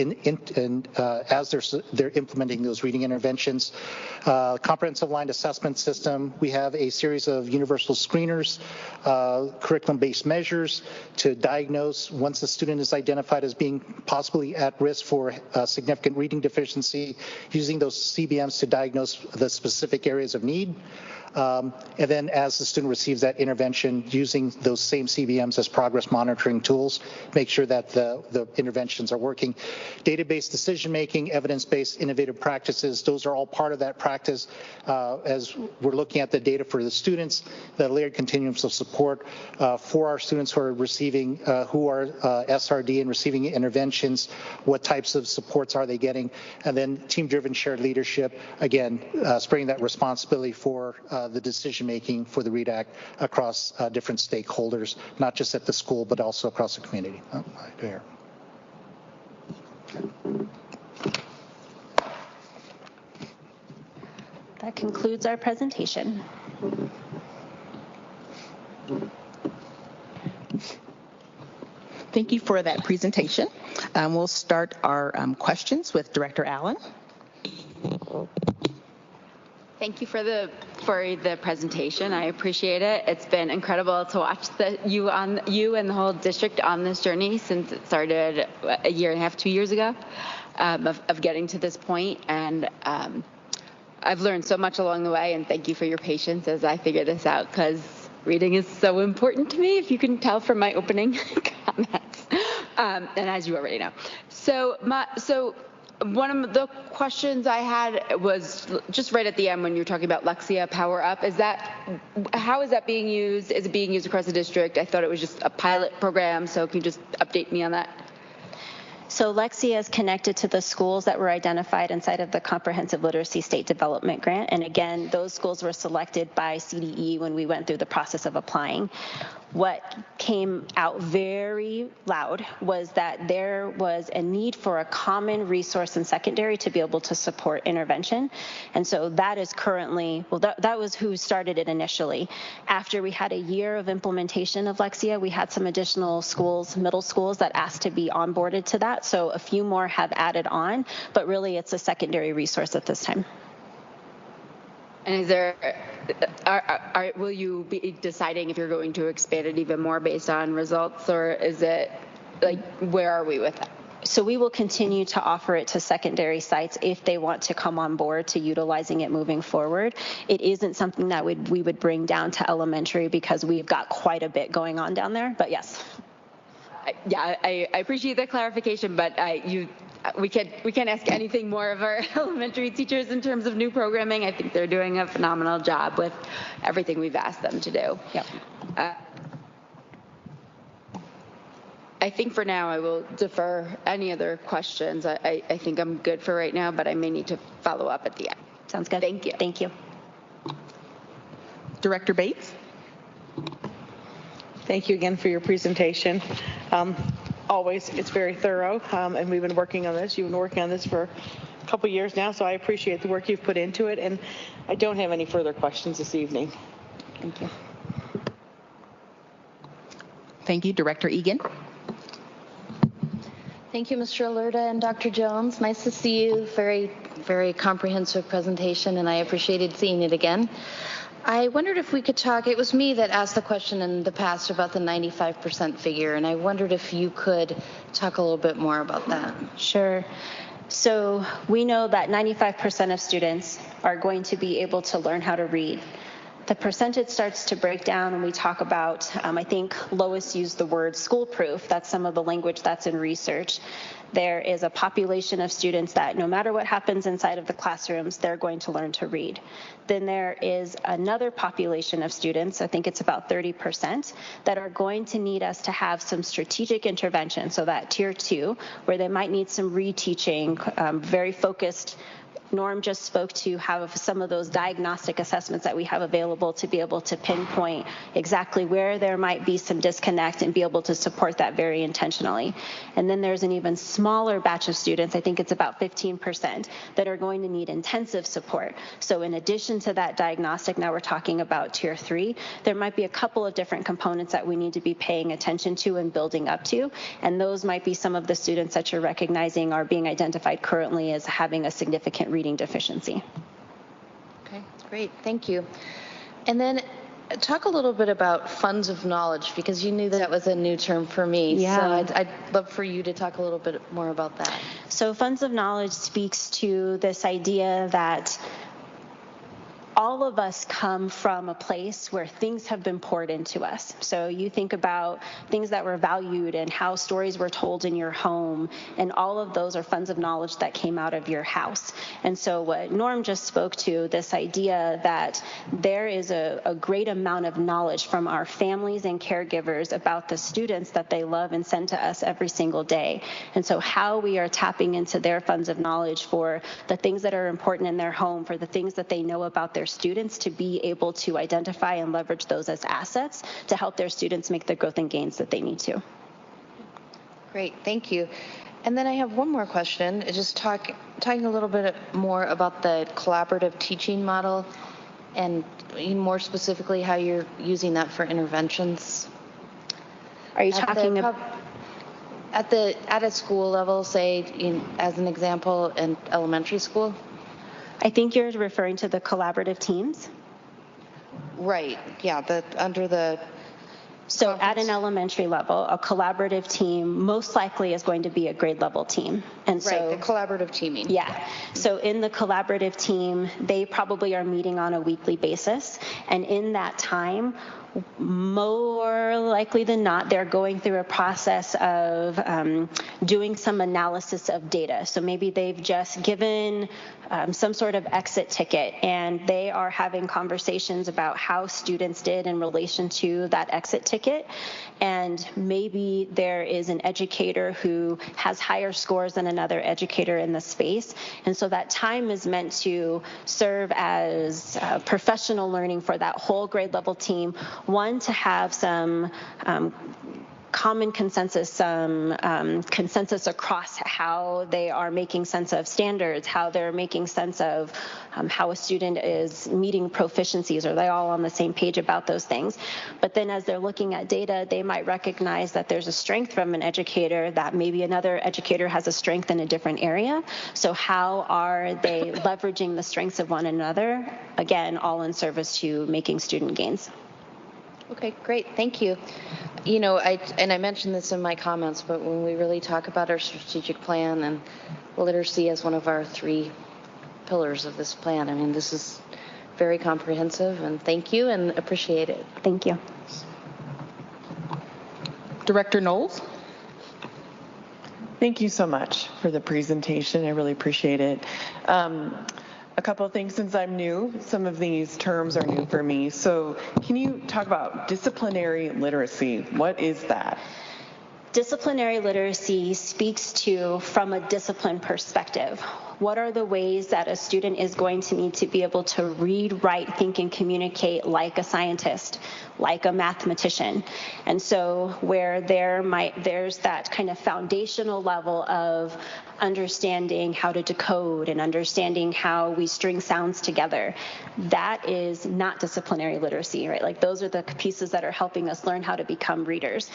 as they're implementing those reading interventions. Comprehensive aligned assessment system, we have a series of universal screeners, curriculum-based measures to diagnose once a student is identified as being possibly at risk for significant reading deficiency, using those CBMs to diagnose the specific areas of need. And then as the student receives that intervention, using those same CBMs as progress monitoring tools, make sure that the interventions are working. Data-based decision-making, evidence-based innovative practices, those are all part of that practice as we're looking at the data for the students, the layered continuums of support for our students who are receiving, who are SRD and receiving interventions, what types of supports are they getting, and then team-driven shared leadership, again, spreading that responsibility for the decision-making for the READ Act across different stakeholders, not just at the school, but also across the community. Oh, right there. That concludes our presentation. Thank you for that presentation. We'll start our questions with Director Allen. Thank you for the presentation. I appreciate it. It's been incredible to watch you and the whole district on this journey since it started a year and a half, 2 years ago, of getting to this point. And I've learned so much along the way, and thank you for your patience as I figure this out, because reading is so important to me, if you can tell from my opening comments, and as you already know. So one of the questions I had was just right at the end when you were talking about Lexia Power Up. How is that being used? Is it being used across the district? I thought it was just a pilot program, so can you just update me on that? So Lexia is connected to the schools that were identified inside of the Comprehensive Literacy State Development Grant. And again, those schools were selected by CDE when we went through the process of applying. What came out very loud was that there was a need for a common resource in secondary to be able to support intervention. And so that is currently, that was who started it initially. After we had a year of implementation of Lexia, we had some additional schools, middle schools, that asked to be onboarded to that. So a few more have added on, but really it's a secondary resource at this time. And is there, will you be deciding if you're going to expand it even more based on results, or is it, like, where are we with that? So we will continue to offer it to secondary sites if they want to come on board to utilizing it moving forward. It isn't something that we would bring down to elementary because we've got quite a bit going on down there, but yes. Yeah, I appreciate the clarification, but we can't ask anything more of our elementary teachers in terms of new programming. I think they're doing a phenomenal job with everything we've asked them to do. Yep. I think for now I will defer any other questions. I think I'm good for right now, but I may need to follow up at the end. Sounds good. Thank you. Thank you. Director Bates. Thank you again for your presentation. Always, it's very thorough, and we've been working on this. You've been working on this for a couple years now, so I appreciate the work you've put into it, and I don't have any further questions this evening. Thank you. Thank you. Director Egan. Thank you, Mr. Alerta and Dr. Jones. Nice to see you. Very, very comprehensive presentation, and I appreciated seeing it again. I wondered if we could talk, it was me that asked the question in the past about the 95% figure, and I wondered if you could talk a little bit more about that. Sure. So we know that 95% of students are going to be able to learn how to read. The percentage starts to break down when we talk about, I think Lois used the word school proof. That's some of the language that's in research. There is a population of students that no matter what happens inside of the classrooms, they're going to learn to read. Then there is another population of students, I think it's about 30%, that are going to need us to have some strategic intervention. So that tier 2, where they might need some reteaching, very focused. Norm just spoke to have some of those diagnostic assessments that we have available to be able to pinpoint exactly where there might be some disconnect and be able to support that very intentionally. And then there's an even smaller batch of students, I think it's about 15%, that are going to need intensive support. So in addition to that diagnostic, now we're talking about tier 3, there might be a couple of different components that we need to be paying attention to and building up to. And those might be some of the students that you're recognizing are being identified currently as having a significant reading deficiency. Okay, great, thank you. And then talk a little bit about funds of knowledge, because you knew that was a new term for me. Yeah. So I'd love for you to talk a little bit more about that. So funds of knowledge speaks to this idea that all of us come from a place where things have been poured into us. So you think about things that were valued and how stories were told in your home, and all of those are funds of knowledge that came out of your house. And so what Norm just spoke to, this idea that there is a great amount of knowledge from our families and caregivers about the students that they love and send to us every single day. And so how we are tapping into their funds of knowledge for the things that are important in their home, for the things that they know about their students, to be able to identify and leverage those as assets to help their students make the growth and gains that they need to. Great, thank you. And then I have one more question, just talking a little bit more about the collaborative teaching model and more specifically how you're using that for interventions. Are you talking about at a school level, say as an example in elementary school? I think you're referring to the collaborative teams. Right. Yeah. Under the. So at an elementary level, a collaborative team most likely is going to be a grade level team. And so, right, the collaborative teaming. Yeah. So in the collaborative team, they probably are meeting on a weekly basis. And in that time, more likely than not, they're going through a process of doing some analysis of data. So maybe they've just given some sort of exit ticket, and they are having conversations about how students did in relation to that exit ticket. And maybe there is an educator who has higher scores than another educator in the space. And so that time is meant to serve as professional learning for that whole grade level team. One, to have some common consensus, some consensus across how they are making sense of standards, how they're making sense of how a student is meeting proficiencies. Are they all on the same page about those things? But then as they're looking at data, they might recognize that there's a strength from an educator that maybe another educator has a strength in a different area. So how are they leveraging the strengths of one another? Again, all in service to making student gains. Okay, great. Thank you. You know, I mentioned this in my comments, but when we really talk about our strategic plan and literacy as one of our 3 pillars of this plan, I mean, this is very comprehensive, and thank you and appreciate it. Thank you. Director Knowles? Thank you so much for the presentation. I really appreciate it. A couple of things since I'm new. Some of these terms are new for me. So can you talk about disciplinary literacy? What is that? Disciplinary literacy speaks to, from a discipline perspective, what are the ways that a student is going to need to be able to read, write, think, and communicate like a scientist, like a mathematician. And so where there's that kind of foundational level of understanding how to decode and understanding how we string sounds together, that is not disciplinary literacy, right? Like those are the pieces that are helping us learn how to become readers.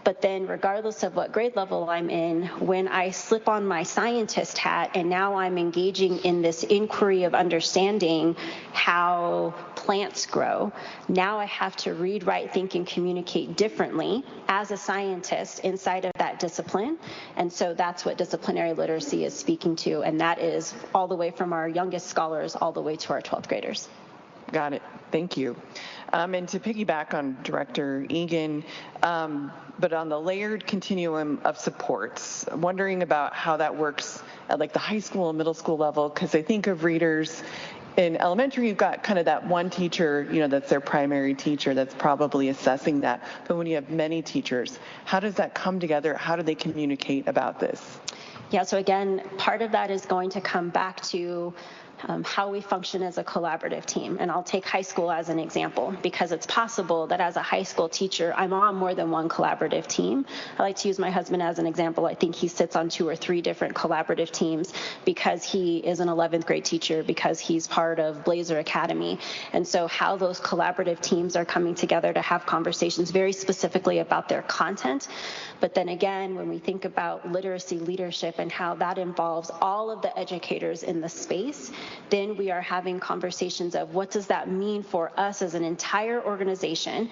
But then regardless of what grade level I'm in, when I slip on my scientist hat and now I'm engaging in this inquiry of understanding how plants grow, now I have to read, write, think, and communicate differently as a scientist inside of that discipline. And so that's what disciplinary literacy is speaking to. And that is all the way from our youngest scholars all the way to our 12th graders. Got it. Thank you. And to piggyback on Director Egan, but on the layered continuum of supports, wondering about how that works at like the high school and middle school level, because I think of readers in elementary, you've got kind of that one teacher, you know, that's their primary teacher that's probably assessing that. But when you have many teachers, how does that come together? How do they communicate about this? Yeah, so again, part of that is going to come back to how we function as a collaborative team. And I'll take high school as an example, because it's possible that as a high school teacher, I'm on more than one collaborative team. I like to use my husband as an example. I think he sits on 2 or 3 different collaborative teams because he is an 11th grade teacher, because he's part of Blazer Academy. And so how those collaborative teams are coming together to have conversations very specifically about their content. But then again, when we think about literacy leadership and how that involves all of the educators in the space, then we are having conversations of what does that mean for us as an entire organization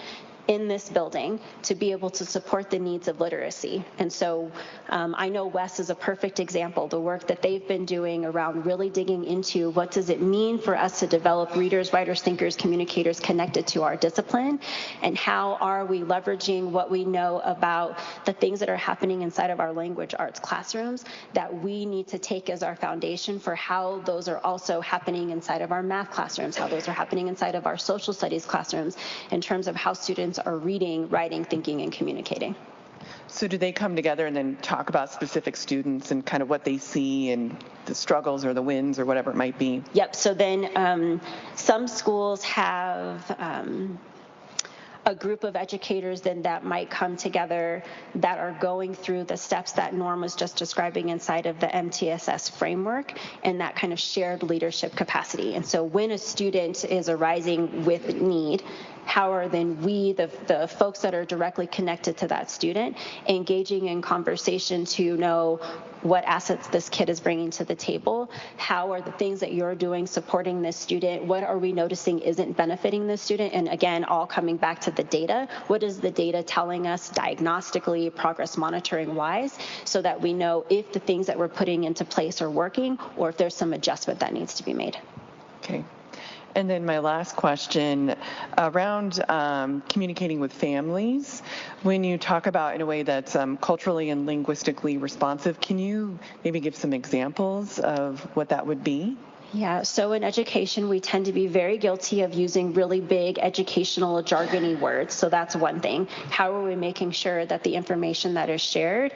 in this building to be able to support the needs of literacy. And so I know Wes is a perfect example, the work that they've been doing around really digging into what does it mean for us to develop readers, writers, thinkers, communicators connected to our discipline, and how are we leveraging what we know about the things that are happening inside of our language arts classrooms that we need to take as our foundation for how those are also happening inside of our math classrooms, how those are happening inside of our social studies classrooms in terms of how students are reading, writing, thinking, and communicating. So do they come together and then talk about specific students and kind of what they see and the struggles or the wins or whatever it might be? Yep. So then some schools have a group of educators then that might come together that are going through the steps that Norm was just describing inside of the MTSS framework and that kind of shared leadership capacity. And so when a student is arising with need, how are then we, the folks that are directly connected to that student, engaging in conversation to know what assets this kid is bringing to the table? How are the things that you're doing supporting this student? What are we noticing isn't benefiting this student? And again, all coming back to the data. What is the data telling us diagnostically, progress monitoring wise, so that we know if the things that we're putting into place are working or if there's some adjustment that needs to be made. Okay. And then my last question around communicating with families. When you talk about in a way that's culturally and linguistically responsive, can you maybe give some examples of what that would be? Yeah, so in education, we tend to be very guilty of using really big educational jargony words. So that's one thing. How are we making sure that the information that is shared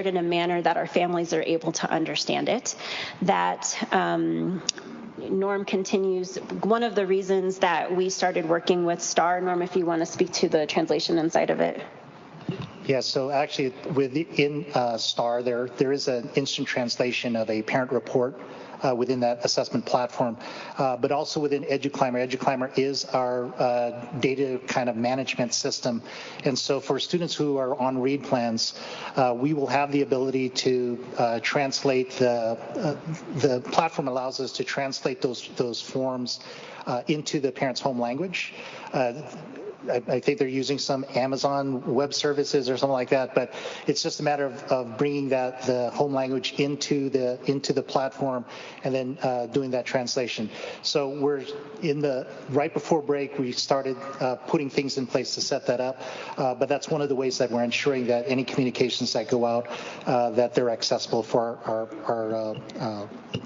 in a manner that our families are able to understand it? That Norm continues, one of the reasons that we started working with STAR, Norm, if you want to speak to the translation inside of it. Yeah, so actually within STAR, there is an instant translation of a parent report within that assessment platform, but also within EduClimber. EduClimber is our data kind of management system. And so for students who are on read plans, we will have the ability to translate the platform allows us to translate those forms into the parent's home language. I think they're using some Amazon Web Services or something like that, but it's just a matter of bringing the home language into the platform and then doing that translation. So we're right before break, we started putting things in place to set that up, but that's one of the ways that we're ensuring that any communications that go out, that they're accessible for our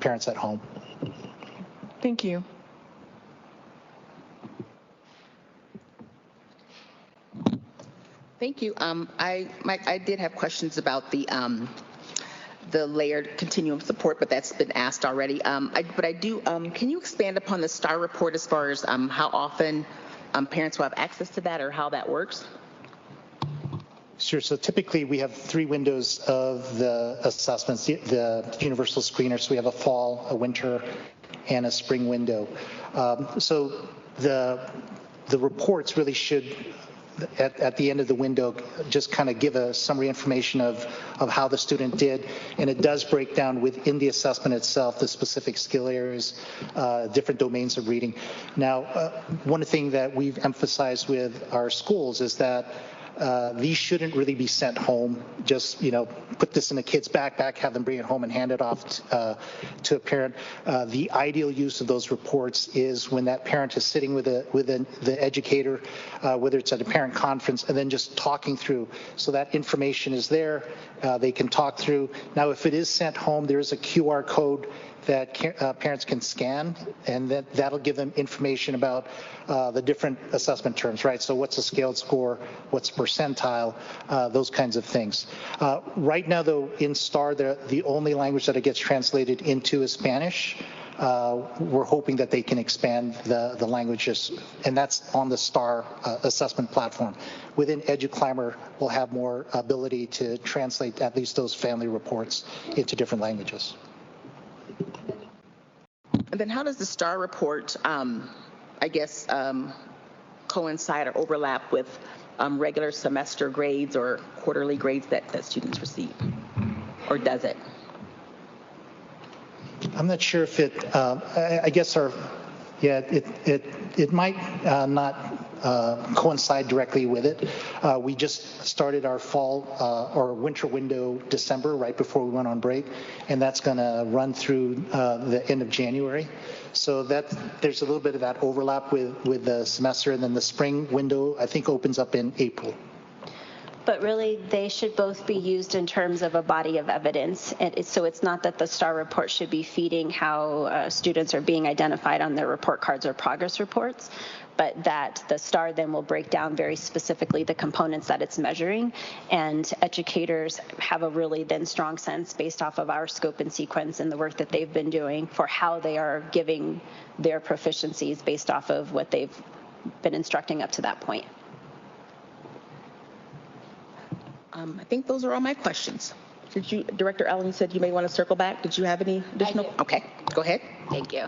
parents at home. Thank you. Thank you. I did have questions about the layered continuum support, but that's been asked already. Can you expand upon the STAR report as far as how often parents will have access to that or how that works? Sure. So typically we have 3 windows of the assessments, the universal screener. So we have a fall, a winter, and a spring window. So the reports really should, at the end of the window, just kind of give a summary information of how the student did. And it does break down within the assessment itself the specific skill areas, different domains of reading. Now, one thing that we've emphasized with our schools is that these shouldn't really be sent home. Just, put this in a kid's backpack, have them bring it home and hand it off to a parent. The ideal use of those reports is when that parent is sitting with the educator, whether it's at a parent conference, and then just talking through. So that information is there. They can talk through. Now, if it is sent home, there is a QR code that parents can scan, and that'll give them information about the different assessment terms, right? So what's a scaled score, what's percentile, those kinds of things. Right now, though, in STAR, the only language that it gets translated into is Spanish. We're hoping that they can expand the languages, and that's on the STAR assessment platform. Within EduClimber, we'll have more ability to translate at least those family reports into different languages. And then how does the STAR report, coincide or overlap with regular semester grades or quarterly grades that students receive? Or does it? I'm not sure if it, it might not coincide directly with it. We just started our fall or winter window December, right before we went on break, and that's going to run through the end of January. So there's a little bit of that overlap with the semester, and then the spring window, I think, opens up in April. But really, they should both be used in terms of a body of evidence. So it's not that the STAR report should be feeding how students are being identified on their report cards or progress reports, but that the STAR then will break down very specifically the components that it's measuring. And educators have a really then strong sense based off of our scope and sequence and the work that they've been doing for how they are giving their proficiencies based off of what they've been instructing up to that point. I think those are all my questions. Director Allen, you said you may want to circle back. Did you have any additional? do. Okay, go ahead. Thank you.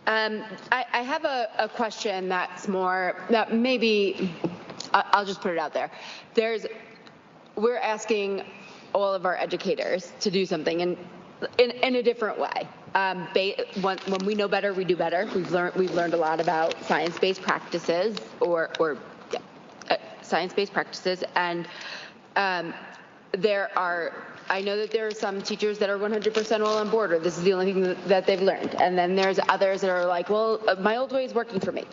I have a question that's more, that maybe, I'll just put it out there. We're asking all of our educators to do something in a different way. When we know better, we do better. We've learned a lot about science-based practices science-based practices, and I know that there are some teachers that are 100% all on board, or this is the only thing that they've learned. And then there's others that are like, well, my old way is working for me.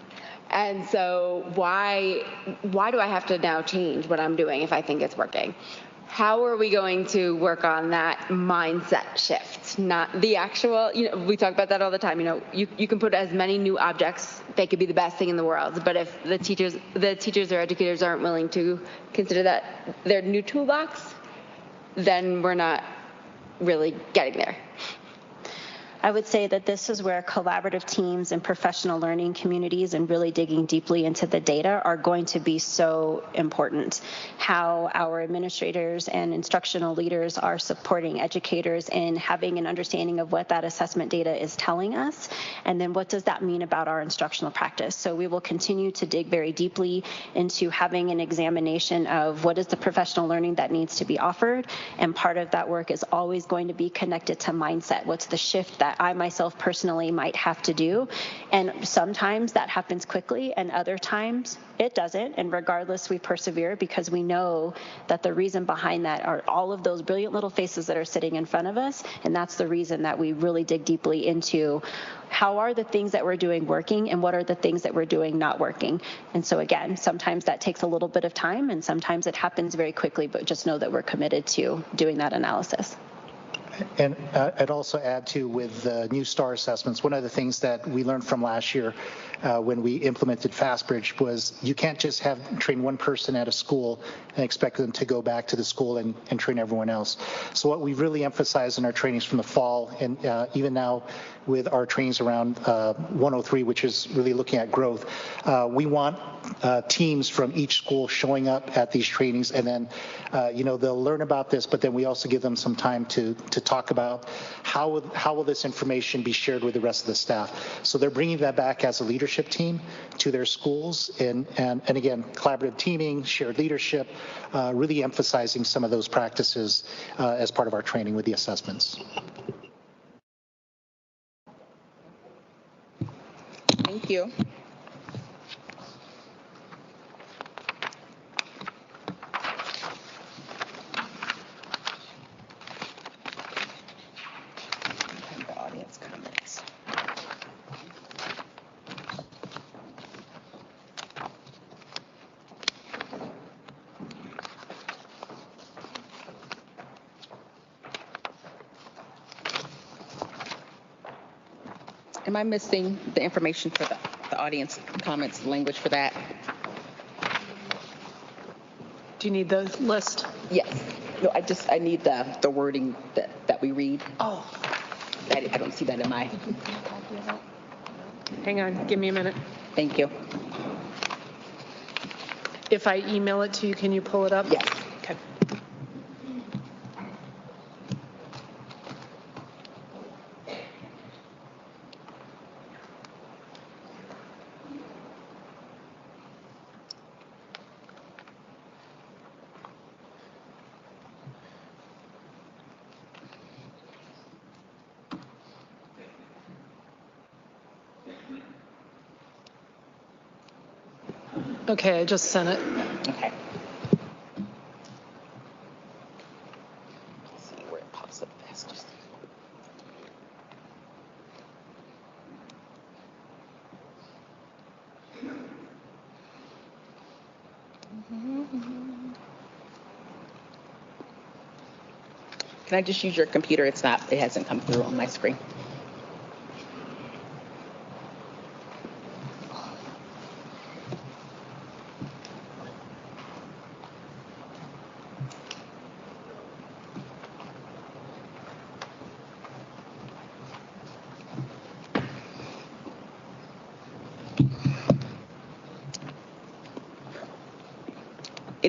And so why do I have to now change what I'm doing if I think it's working? How are we going to work on that mindset shift? Not the actual, we talk about that all the time. You can put as many new objects, they could be the best thing in the world. But if the teachers or educators aren't willing to consider that their new toolbox, then we're not really getting there. I would say that this is where collaborative teams and professional learning communities and really digging deeply into the data are going to be so important. How our administrators and instructional leaders are supporting educators in having an understanding of what that assessment data is telling us, and then what does that mean about our instructional practice. So we will continue to dig very deeply into having an examination of what is the professional learning that needs to be offered, and part of that work is always going to be connected to mindset. What's the shift that I myself personally might have to do? And sometimes that happens quickly, and other times it doesn't. And regardless, we persevere because we know that the reason behind that are all of those brilliant little faces that are sitting in front of us. And that's the reason that we really dig deeply into how are the things that we're doing working and what are the things that we're doing not working. And so again, sometimes that takes a little bit of time and sometimes it happens very quickly, but just know that we're committed to doing that analysis. And I'd also add to with new STAR assessments, one of the things that we learned from last year when we implemented FastBridge was you can't just train one person at a school and expect them to go back to the school and train everyone else. So what we really emphasized in our trainings from the fall and even now with our trainings around 103, which is really looking at growth, we want teams from each school showing up at these trainings, and then they'll learn about this, but then we also give them some time to talk about how will this information be shared with the rest of the staff. So they're bringing that back as a leadership team to their schools, and again, collaborative teaming, shared leadership, really emphasizing some of those practices as part of our training with the assessments. Thank you. The audience comments. Am I missing the information for the audience comments, language for that? Do you need the list? Yes. No, I need the wording that we read. Oh. I don't see that in my. Hang on, give me a minute. Thank you. If I email it to you, can you pull it up? Yes. Okay. Okay, I just sent it. Okay. Let's see where it pops up fastest. Can I just use your computer? It hasn't come through on my screen.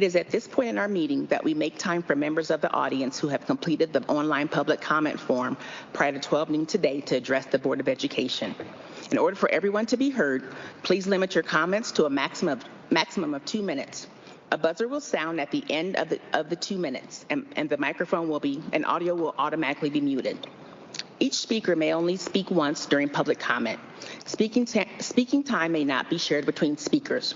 It is at this point in our meeting that we make time for members of the audience who have completed the online public comment form prior to 12 noon today to address the Board of Education. In order for everyone to be heard, please limit your comments to a maximum of 2 minutes. A buzzer will sound at the end of the 2 minutes, and the microphone and audio will automatically be muted. Each speaker may only speak once during public comment. Speaking time may not be shared between speakers.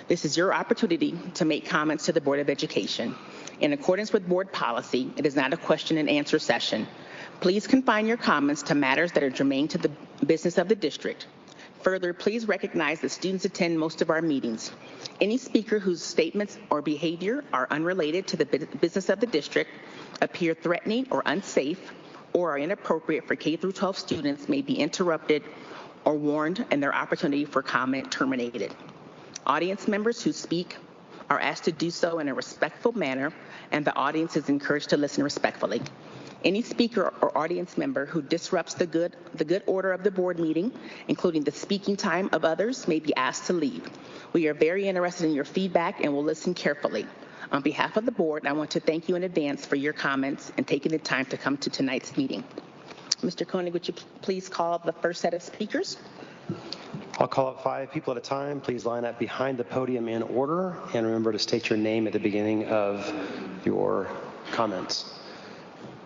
This is your opportunity to make comments to the Board of Education. In accordance with board policy, it is not a question and answer session. Please confine your comments to matters that are germane to the business of the district. Further, please recognize that students attend most of our meetings. Any speaker whose statements or behavior are unrelated to the business of the district, appear threatening or unsafe, or are inappropriate for K-12 students may be interrupted or warned and their opportunity for comment terminated. Audience members who speak are asked to do so in a respectful manner, and the audience is encouraged to listen respectfully. Any speaker or audience member who disrupts the good order of the board meeting, including the speaking time of others, may be asked to leave. We are very interested in your feedback and will listen carefully. On behalf of the board, I want to thank you in advance for your comments and taking the time to come to tonight's meeting. Mr. Koenig, would you please call the first set of speakers? I'll call up 5 people at a time. Please line up behind the podium in order, and remember to state your name at the beginning of your comments.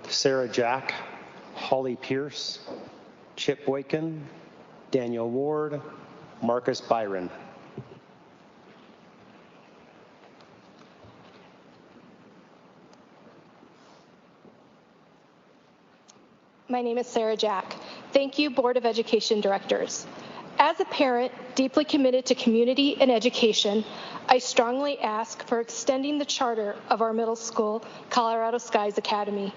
Sarah Jack, Holly Pierce, Chip Boykin, Daniel Ward, Marcus Byron. My name is Sarah Jack. Thank you, Board of Education directors. As a parent deeply committed to community and education, I strongly ask for extending the charter of our middle school, Colorado Skies Academy.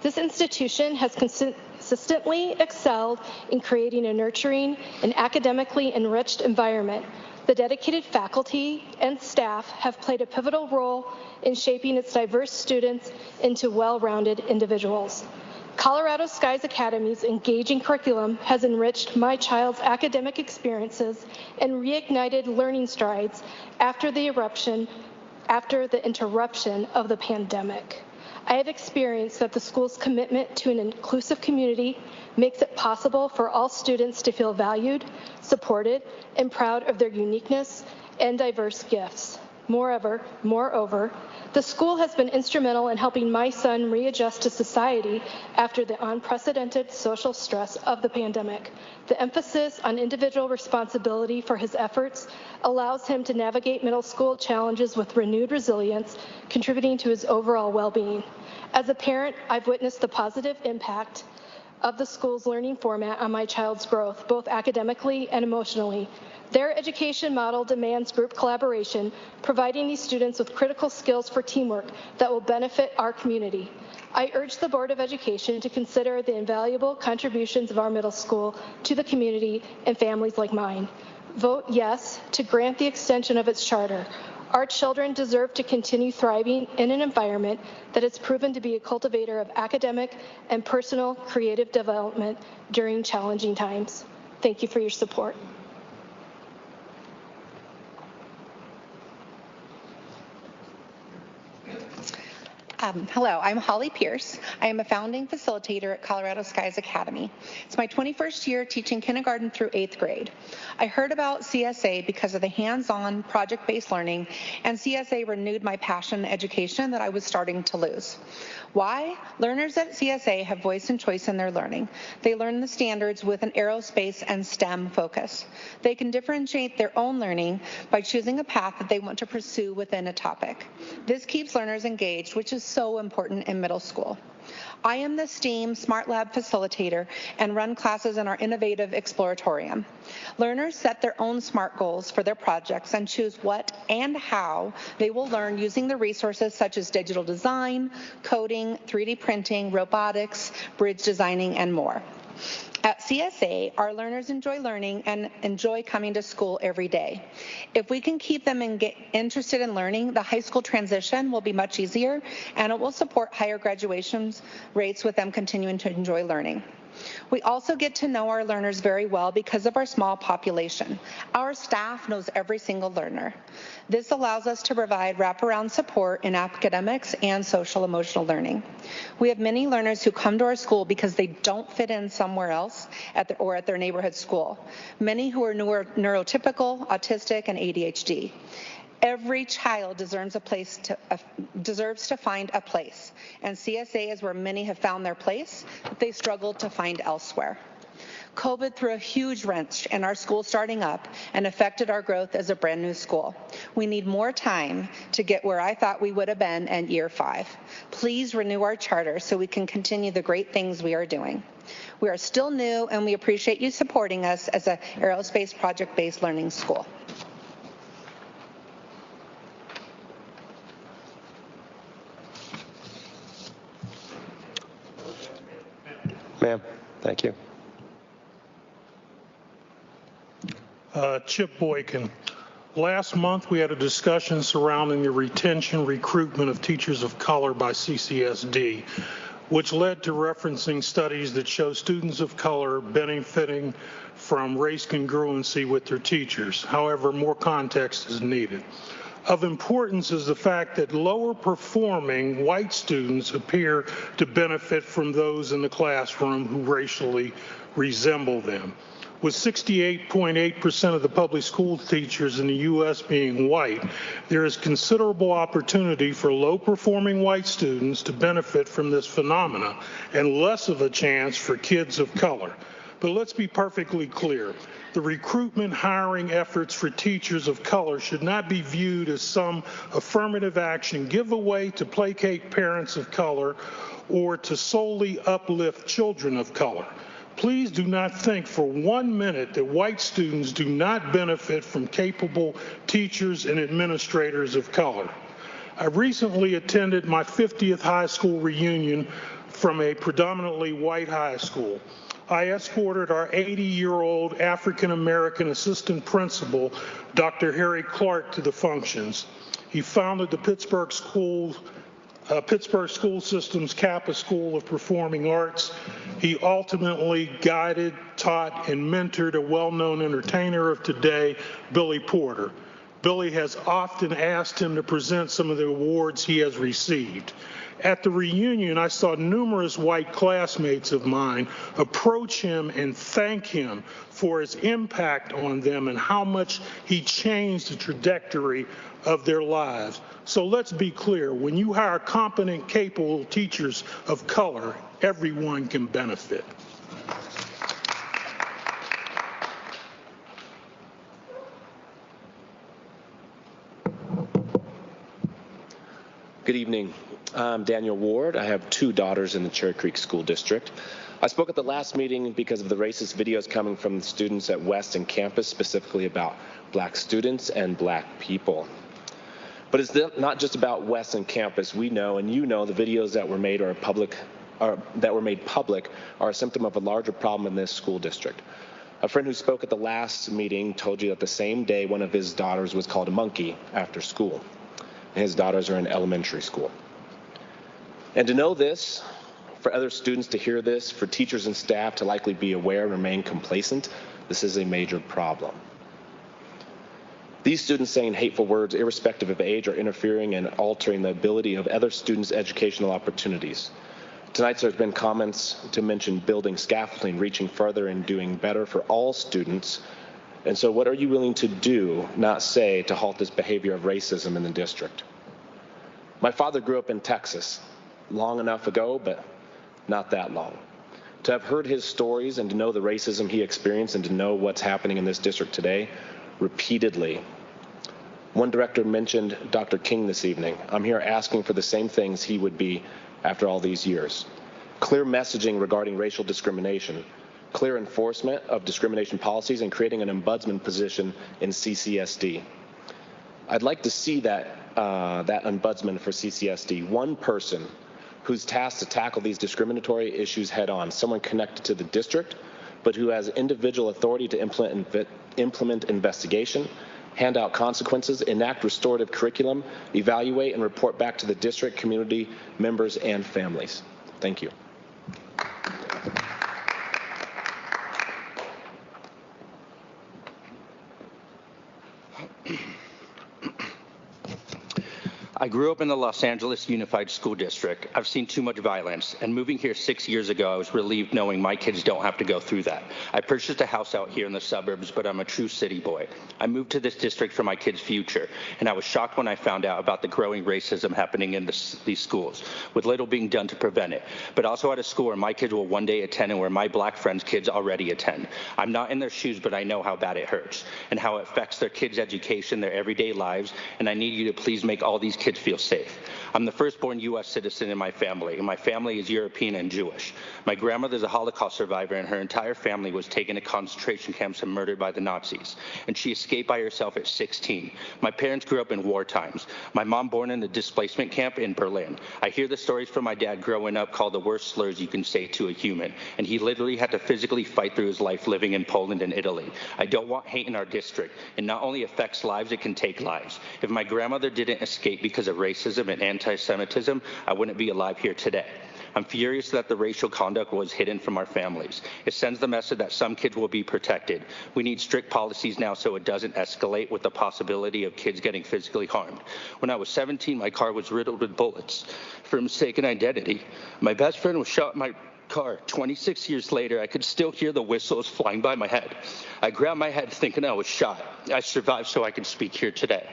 This institution has consistently excelled in creating a nurturing and academically enriched environment. The dedicated faculty and staff have played a pivotal role in shaping its diverse students into well-rounded individuals. Colorado Skies Academy's engaging curriculum has enriched my child's academic experiences and reignited learning strides after the interruption of the pandemic. I have experienced that the school's commitment to an inclusive community makes it possible for all students to feel valued, supported, and proud of their uniqueness and diverse gifts. Moreover, the school has been instrumental in helping my son readjust to society after the unprecedented social stress of the pandemic. The emphasis on individual responsibility for his efforts allows him to navigate middle school challenges with renewed resilience, contributing to his overall well-being. As a parent, I've witnessed the positive impact of the school's learning format on my child's growth, both academically and emotionally. Their education model demands group collaboration, providing these students with critical skills for teamwork that will benefit our community. I urge the Board of Education to consider the invaluable contributions of our middle school to the community and families like mine. Vote yes to grant the extension of its charter. Our children deserve to continue thriving in an environment that has proven to be a cultivator of academic and personal creative development during challenging times. Thank you for your support. Hello, I'm Holly Pierce. I am a founding facilitator at Colorado Skies Academy. It's my 21st year teaching kindergarten through 8th grade. I heard about CSA because of the hands-on project-based learning, and CSA renewed my passion in education that I was starting to lose. Why? Learners at CSA have voice and choice in their learning. They learn the standards with an aerospace and STEM focus. They can differentiate their own learning by choosing a path that they want to pursue within a topic. This keeps learners engaged, which is so important in middle school. I am the STEAM Smart Lab facilitator and run classes in our innovative Exploratorium. Learners set their own SMART goals for their projects and choose what and how they will learn using the resources such as digital design, coding, 3D printing, robotics, bridge designing, and more. At CSA, our learners enjoy learning and enjoy coming to school every day. If we can keep them interested in learning, the high school transition will be much easier, and it will support higher graduation rates with them continuing to enjoy learning. We also get to know our learners very well because of our small population. Our staff knows every single learner. This allows us to provide wraparound support in academics and social emotional learning. We have many learners who come to our school because they don't fit in somewhere else or at their neighborhood school. Many who are neurotypical, autistic, and ADHD. Every child deserves to find a place, and CSA is where many have found their place that they struggled to find elsewhere. COVID threw a huge wrench in our school starting up and affected our growth as a brand new school. We need more time to get where I thought we would have been in year 5. Please renew our charter so we can continue the great things we are doing. We are still new, and we appreciate you supporting us as an aerospace project-based learning school. Ma'am, thank you. Chip Boykin. Last month, we had a discussion surrounding the retention recruitment of teachers of color by CCSD, which led to referencing studies that show students of color benefiting from race congruency with their teachers. However, more context is needed. Of importance is the fact that lower performing white students appear to benefit from those in the classroom who racially resemble them. With 68.8% of the public school teachers in the U.S. being white, there is considerable opportunity for low-performing white students to benefit from this phenomena and less of a chance for kids of color. But let's be perfectly clear. The recruitment hiring efforts for teachers of color should not be viewed as some affirmative action giveaway to placate parents of color or to solely uplift children of color. Please do not think for 1 minute that white students do not benefit from capable teachers and administrators of color. I recently attended my 50th high school reunion from a predominantly white high school. I escorted our 80-year-old African-American assistant principal, Dr. Harry Clark, to the functions. He founded the Pittsburgh School System's Kappa School of Performing Arts. He ultimately guided, taught, and mentored a well-known entertainer of today, Billy Porter. Billy has often asked him to present some of the awards he has received. At the reunion, I saw numerous white classmates of mine approach him and thank him for his impact on them and how much he changed the trajectory of their lives. So let's be clear, when you hire competent, capable teachers of color, everyone can benefit. Good evening. I'm Daniel Ward. I have 2 daughters in the Cherry Creek School District. I spoke at the last meeting because of the racist videos coming from the students at West and campus, specifically about black students and black people. But it's not just about West and campus. We know, and you know, the videos that were made public are a symptom of a larger problem in this school district. A friend who spoke at the last meeting told you that the same day one of his daughters was called a monkey after school. His daughters are in elementary school. And to know this, for other students to hear this, for teachers and staff to likely be aware and remain complacent, this is a major problem. These students saying hateful words, irrespective of age, are interfering and altering the ability of other students' educational opportunities. Tonight there's been comments to mention building scaffolding, reaching further and doing better for all students. And so what are you willing to do, not say, to halt this behavior of racism in the district? My father grew up in Texas, long enough ago, but not that long. To have heard his stories and to know the racism he experienced and to know what's happening in this district today, repeatedly. One director mentioned Dr. King this evening. I'm here asking for the same things he would be after all these years. Clear messaging regarding racial discrimination, clear enforcement of discrimination policies, and creating an ombudsman position in CCSD. I'd like to see that ombudsman for CCSD, one person who's tasked to tackle these discriminatory issues head on, someone connected to the district, but who has individual authority to implement investigation, hand out consequences, enact restorative curriculum, evaluate and report back to the district, community members, and families. Thank you. grew up in the Los Angeles Unified School District. I've seen too much violence, and moving here 6 years ago, I was relieved knowing my kids don't have to go through that. I purchased a house out here in the suburbs, but I'm a true city boy. I moved to this district for my kids' future, and I was shocked when I found out about the growing racism happening in these schools, with little being done to prevent it, but also at a school where my kids will one day attend and where my black friends' kids already attend. I'm not in their shoes, but I know how bad it hurts and how it affects their kids' education, their everyday lives, and I need you to please make all these kids feel safe. I'm the firstborn U.S. citizen in my family, and my family is European and Jewish. My grandmother's a Holocaust survivor, and her entire family was taken to concentration camps and murdered by the Nazis, and she escaped by herself at 16. My parents grew up in war times. My mom born in a displacement camp in Berlin. I hear the stories from my dad growing up called the worst slurs you can say to a human, and he literally had to physically fight through his life living in Poland and Italy. I don't want hate in our district. It not only affects lives, it can take lives. If my grandmother didn't escape because of racism and anti-Semitism, I wouldn't be alive here today. I'm furious that the racial conduct was hidden from our families. It sends the message that some kids will be protected. We need strict policies now so it doesn't escalate with the possibility of kids getting physically harmed. When I was 17, my car was riddled with bullets for mistaken identity. My best friend was shot in my car. 26 years later, I could still hear the whistles flying by my head. I grabbed my head thinking I was shot. I survived so I can speak here today.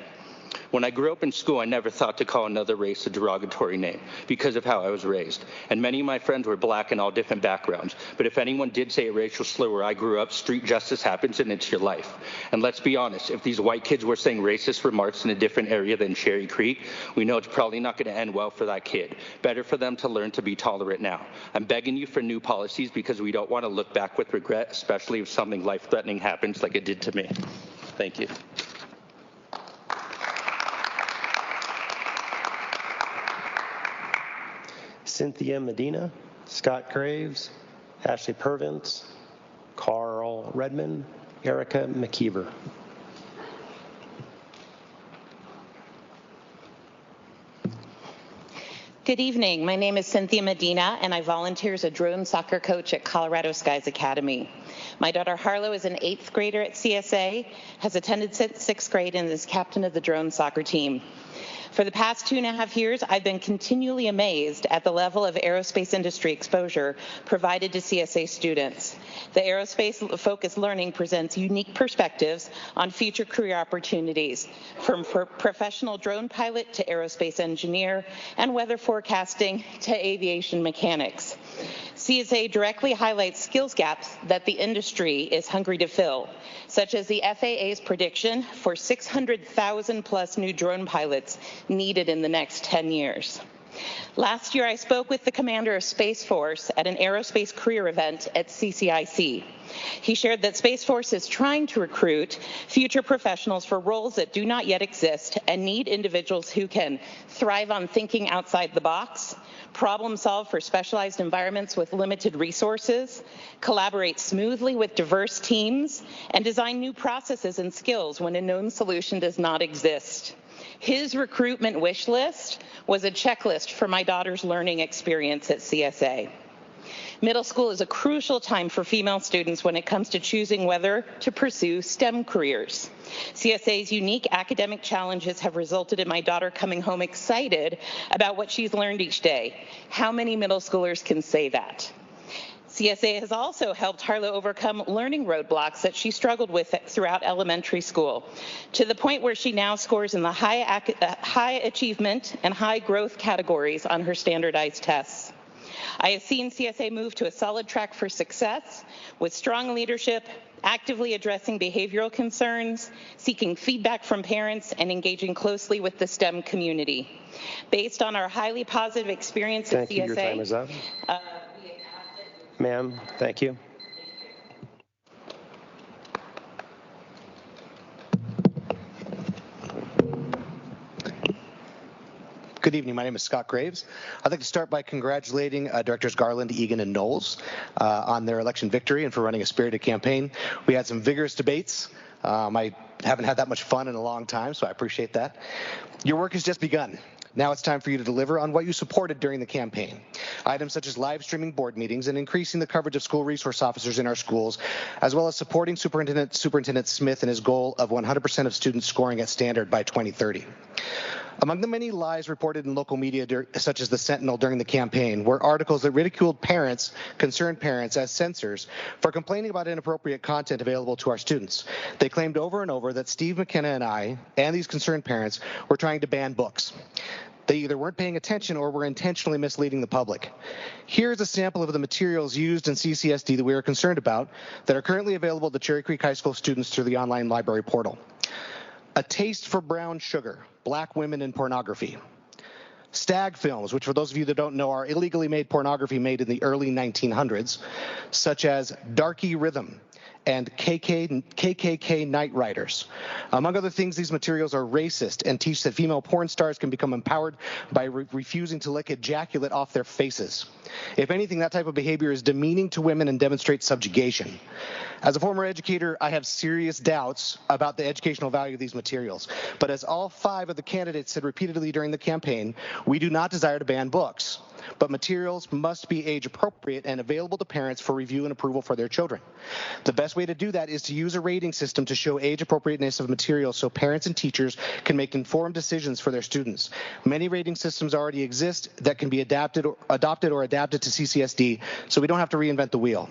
When I grew up in school, I never thought to call another race a derogatory name because of how I was raised. And many of my friends were black in all different backgrounds. But if anyone did say a racial slur where I grew up, street justice happens and it's your life. And let's be honest, if these white kids were saying racist remarks in a different area than Cherry Creek, we know it's probably not going to end well for that kid. Better for them to learn to be tolerant now. I'm begging you for new policies because we don't want to look back with regret, especially if something life-threatening happens like it did to me. Thank you. Cynthia Medina, Scott Graves, Ashley Pervins, Carl Redmond, Erica McKeever. Good evening. My name is Cynthia Medina, and I volunteer as a drone soccer coach at Colorado Skies Academy. My daughter Harlow is an 8th grader at CSA, has attended since 6th grade, and is captain of the drone soccer team. For the past 2.5 years, I've been continually amazed at the level of aerospace industry exposure provided to CSA students. The aerospace-focused learning presents unique perspectives on future career opportunities, from professional drone pilot to aerospace engineer, and weather forecasting to aviation mechanics. CSA directly highlights skills gaps that the industry is hungry to fill, such as the FAA's prediction for 600,000 plus new drone pilots needed in the next 10 years. Last year, I spoke with the commander of Space Force at an aerospace career event at CCIC. He shared that Space Force is trying to recruit future professionals for roles that do not yet exist and need individuals who can thrive on thinking outside the box, problem solve for specialized environments with limited resources, collaborate smoothly with diverse teams, and design new processes and skills when a known solution does not exist. His recruitment wish list was a checklist for my daughter's learning experience at CSA. Middle school is a crucial time for female students when it comes to choosing whether to pursue STEM careers. CSA's unique academic challenges have resulted in my daughter coming home excited about what she's learned each day. How many middle schoolers can say that? CSA has also helped Harlow overcome learning roadblocks that she struggled with throughout elementary school, to the point where she now scores in the high achievement and high growth categories on her standardized tests. I have seen CSA move to a solid track for success with strong leadership, actively addressing behavioral concerns, seeking feedback from parents, and engaging closely with the STEM community. Based on our highly positive experience at CSA, Thank you. Your time is up. Ma'am, thank you. Good evening. My name is Scott Graves. I'd like to start by congratulating Directors Garland, Egan, and Knowles on their election victory and for running a spirited campaign. We had some vigorous debates. I haven't had that much fun in a long time, so I appreciate that. Your work has just begun. Now it's time for you to deliver on what you supported during the campaign. Items such as live streaming board meetings and increasing the coverage of school resource officers in our schools, as well as supporting Superintendent Smith and his goal of 100% of students scoring at standard by 2030. Among the many lies reported in local media, such as the Sentinel during the campaign, were articles that ridiculed parents, concerned parents, as censors for complaining about inappropriate content available to our students. They claimed over and over that Steve McKenna and I, and these concerned parents, were trying to ban books. They either weren't paying attention or were intentionally misleading the public. Here's a sample of the materials used in CCSD that we are concerned about that are currently available to Cherry Creek High School students through the online library portal. A Taste for Brown Sugar, Black Women in Pornography. Stag films, which for those of you that don't know are illegally made pornography made in the early 1900s, such as Darky Rhythm and KKK Night Riders. Among other things, these materials are racist and teach that female porn stars can become empowered by refusing to lick ejaculate off their faces. If anything, that type of behavior is demeaning to women and demonstrates subjugation. As a former educator, I have serious doubts about the educational value of these materials. But as all 5 of the candidates said repeatedly during the campaign, we do not desire to ban books. But materials must be age appropriate and available to parents for review and approval for their children. The best way to do that is to use a rating system to show age appropriateness of materials so parents and teachers can make informed decisions for their students. Many rating systems already exist that can be adopted or adapted to CCSD, so we don't have to reinvent the wheel.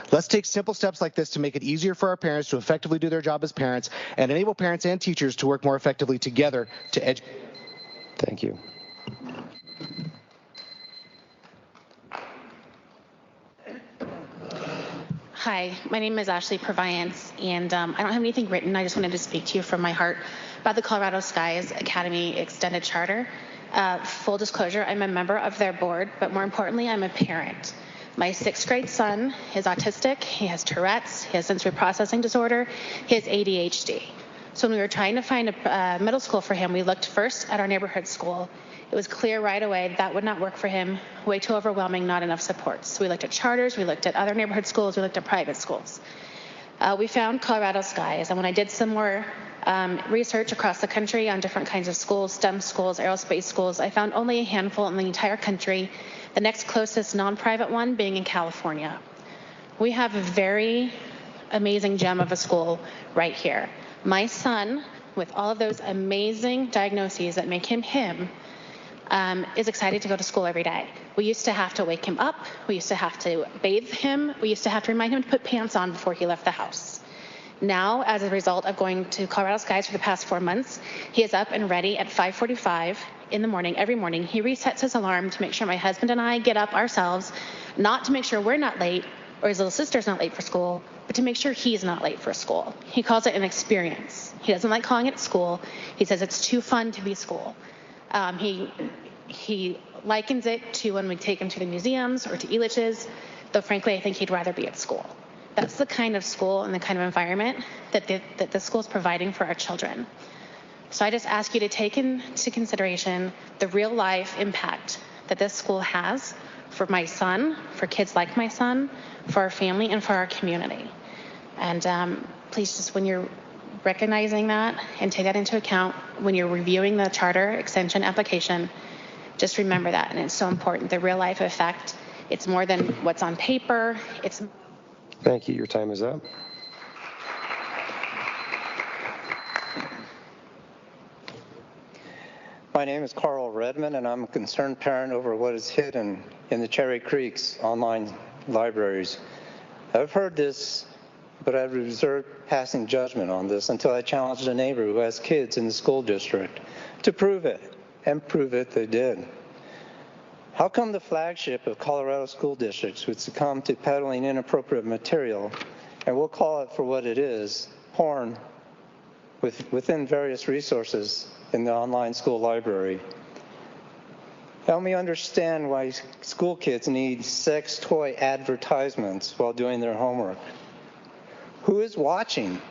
Let's take simple steps like this to make it easier for our parents to effectively do their job as parents and enable parents and teachers to work more effectively together to educate. Thank you. Hi, my name is Ashley Purviance, and I don't have anything written. I just wanted to speak to you from my heart about the Colorado Skies Academy Extended Charter. Full disclosure, I'm a member of their board, but more importantly, I'm a parent. My 6th grade son is autistic, he has Tourette's, he has sensory processing disorder, he has ADHD. So when we were trying to find a middle school for him, we looked first at our neighborhood school. It was clear right away that would not work for him, way too overwhelming, not enough support. So we looked at charters, we looked at other neighborhood schools, we looked at private schools. We found Colorado Skies, and when I did some more research across the country on different kinds of schools, STEM schools, aerospace schools, I found only a handful in the entire country, the next closest non-private one being in California. We have a very amazing gem of a school right here. My son, with all of those amazing diagnoses that make him him, is excited to go to school every day. We used to have to wake him up. We used to have to bathe him. We used to have to remind him to put pants on before he left the house. Now, as a result of going to Colorado Skies for the past 4 months, he is up and ready at 5:45 in the morning, every morning. He resets his alarm to make sure my husband and I get up ourselves, not to make sure we're not late or his little sister's not late for school, but to make sure he's not late for school. He calls it an experience. He doesn't like calling it school. He says it's too fun to be school. He likens it to when we take him to the museums or to Elitch's, though frankly I think he'd rather be at school. That's the kind of school and the kind of environment that the school is providing for our children. So I just ask you to take into consideration the real life impact that this school has for my son, for kids like my son, for our family, and for our community. And please just, when you're recognizing that and take that into account when you're reviewing the charter extension application, just remember that. And it's so important, the real life effect. It's more than what's on paper. Thank you. Your time is up. My name is Carl Redmond, and I'm a concerned parent over what is hidden in the Cherry Creek's online libraries. I've heard this, but I've reserved passing judgment on this until I challenged a neighbor who has kids in the school district to prove it, and prove it they did. How come the flagship of Colorado school districts would succumb to peddling inappropriate material, and we'll call it for what it is, porn, within various resources in the online school library? Help me understand why school kids need sex toy advertisements while doing their homework. Who is watching?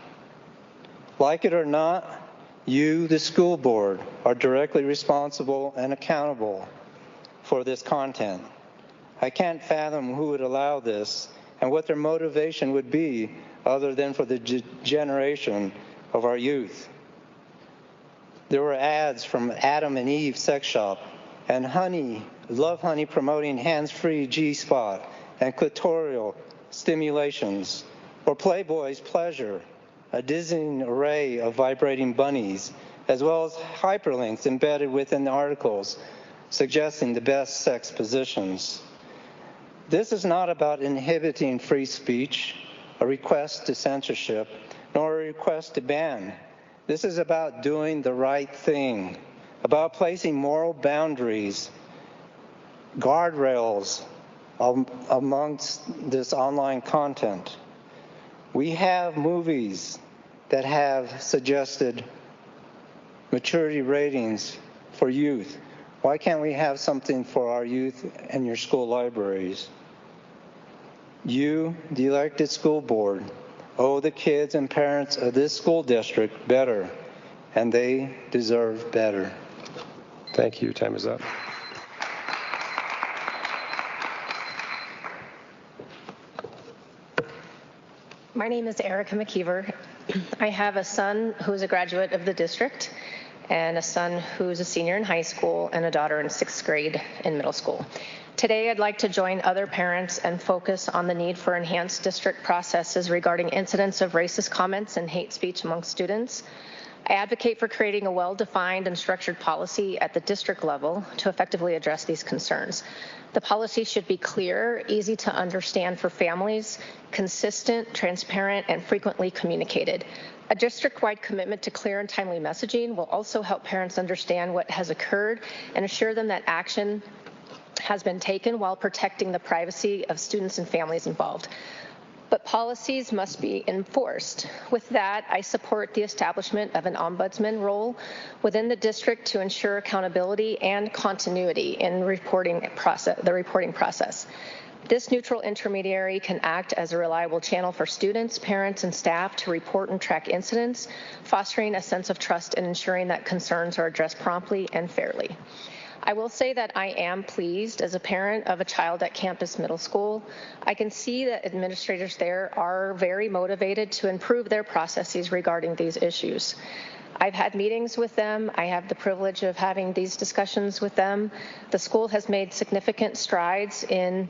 Like it or not, you, the school board, are directly responsible and accountable for this content. I can't fathom who would allow this and what their motivation would be other than for the generation of our youth. There were ads from Adam and Eve Sex Shop and Honey, Love Honey promoting hands-free G-spot and clitoral stimulations, or Playboy's Pleasure, a dizzying array of vibrating bunnies as well as hyperlinks embedded within the articles, suggesting the best sex positions. This is not about inhibiting free speech, a request to censorship, nor a request to ban. This is about doing the right thing, about placing moral boundaries, guardrails amongst this online content. We have movies that have suggested maturity ratings for youth. Why can't we have something for our youth in your school libraries? You, the elected school board, owe the kids and parents of this school district better, and they deserve better. Thank you. Time is up. My name is Erica McKeever. I have a son who's a graduate of the district, and a son who's a senior in high school, and a daughter in 6th grade in middle school. Today, I'd like to join other parents and focus on the need for enhanced district processes regarding incidents of racist comments and hate speech among students. I advocate for creating a well-defined and structured policy at the district level to effectively address these concerns. The policy should be clear, easy to understand for families, consistent, transparent, and frequently communicated. A district-wide commitment to clear and timely messaging will also help parents understand what has occurred and assure them that action has been taken while protecting the privacy of students and families involved. But policies must be enforced. With that, I support the establishment of an ombudsman role within the district to ensure accountability and continuity in the reporting process. This neutral intermediary can act as a reliable channel for students, parents, and staff to report and track incidents, fostering a sense of trust and ensuring that concerns are addressed promptly and fairly. I will say that I am pleased as a parent of a child at Campus Middle School. I can see that administrators there are very motivated to improve their processes regarding these issues. I've had meetings with them. I have the privilege of having these discussions with them. The school has made significant strides in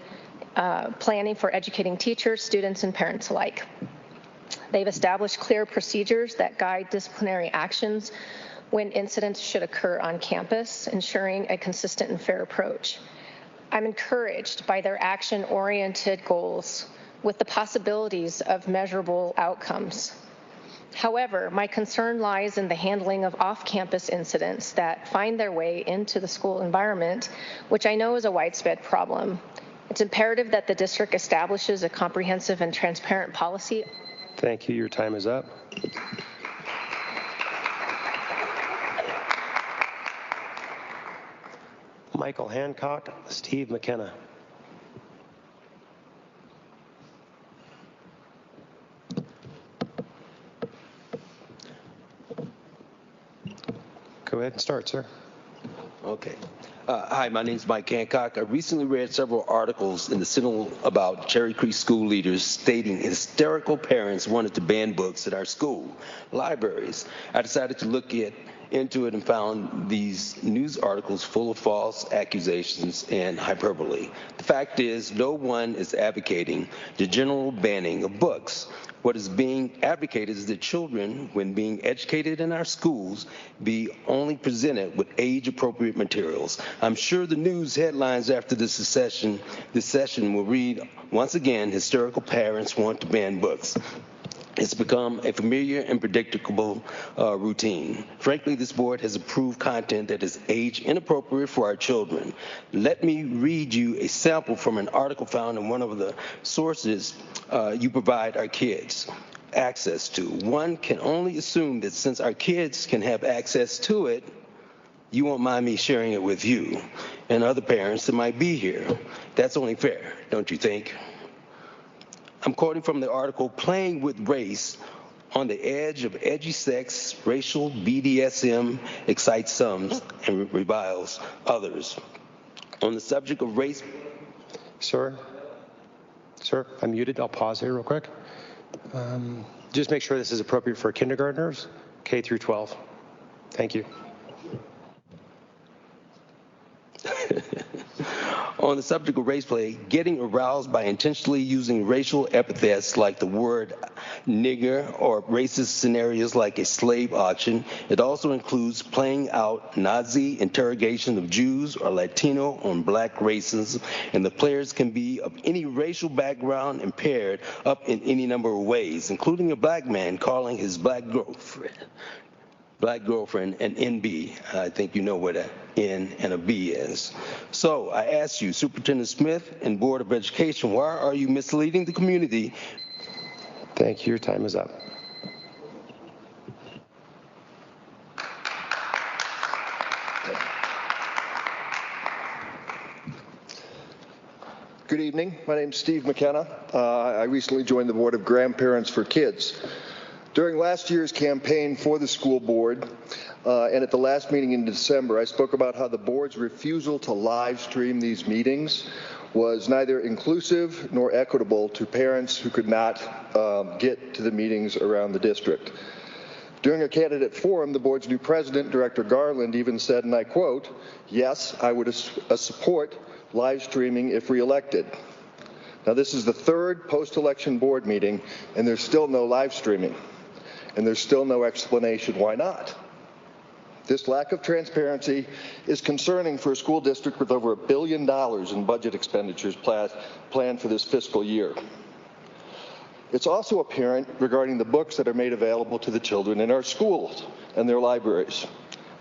planning for educating teachers, students, and parents alike. They've established clear procedures that guide disciplinary actions when incidents should occur on campus, ensuring a consistent and fair approach. I'm encouraged by their action-oriented goals with the possibilities of measurable outcomes. However, my concern lies in the handling of off-campus incidents that find their way into the school environment, which I know is a widespread problem. It's imperative that the district establishes a comprehensive and transparent policy. Thank you. Your time is up. Michael Hancock, Steve McKenna. Go ahead and start, sir. Okay. Hi, my name is Mike Hancock. I recently read several articles in the Sentinel about Cherry Creek school leaders stating hysterical parents wanted to ban books at our school libraries. I decided to look into it and found these news articles full of false accusations and hyperbole. The fact is, no one is advocating the general banning of books. What is being advocated is that children, when being educated in our schools, be only presented with age-appropriate materials. I'm sure the news headlines after this session will read, once again, hysterical parents want to ban books. It's become a familiar and predictable routine. Frankly, this board has approved content that is age inappropriate for our children. Let me read you a sample from an article found in one of the sources you provide our kids access to. One can only assume that since our kids can have access to it, you won't mind me sharing it with you and other parents that might be here. That's only fair, don't you think? I'm quoting from the article, Playing with Race on the Edge of Edgy Sex, Racial BDSM Excites Some and Reviles Others. On the subject of race. Sir, I'm muted. I'll pause here real quick. Just make sure this is appropriate for kindergartners, K through 12. Thank you. On On the subject of race play, getting aroused by intentionally using racial epithets like the word nigger or racist scenarios like a slave auction. It also includes playing out Nazi interrogation of Jews or Latino on black racism, and the players can be of any racial background and paired up in any number of ways, including a black man calling his black girlfriend an NB. I think you know what an N and a B is. So I ask you, Superintendent Smith and Board of Education, why are you misleading the community? Thank you. Your time is up. Good evening. My name is Steve McKenna. I recently joined the Board of Grandparents for Kids. During last year's campaign for the school board and at the last meeting in December, I spoke about how the board's refusal to live stream these meetings was neither inclusive nor equitable to parents who could not get to the meetings around the district. During a candidate forum, the board's new president, Director Garland, even said, and I quote, "Yes, I would support live streaming if reelected." Now, this is the third post-election board meeting, and there's still no live streaming. And there's still no explanation why not. This lack of transparency is concerning for a school district with over $1 billion in budget expenditures planned for this fiscal year. It's also apparent regarding the books that are made available to the children in our schools and their libraries.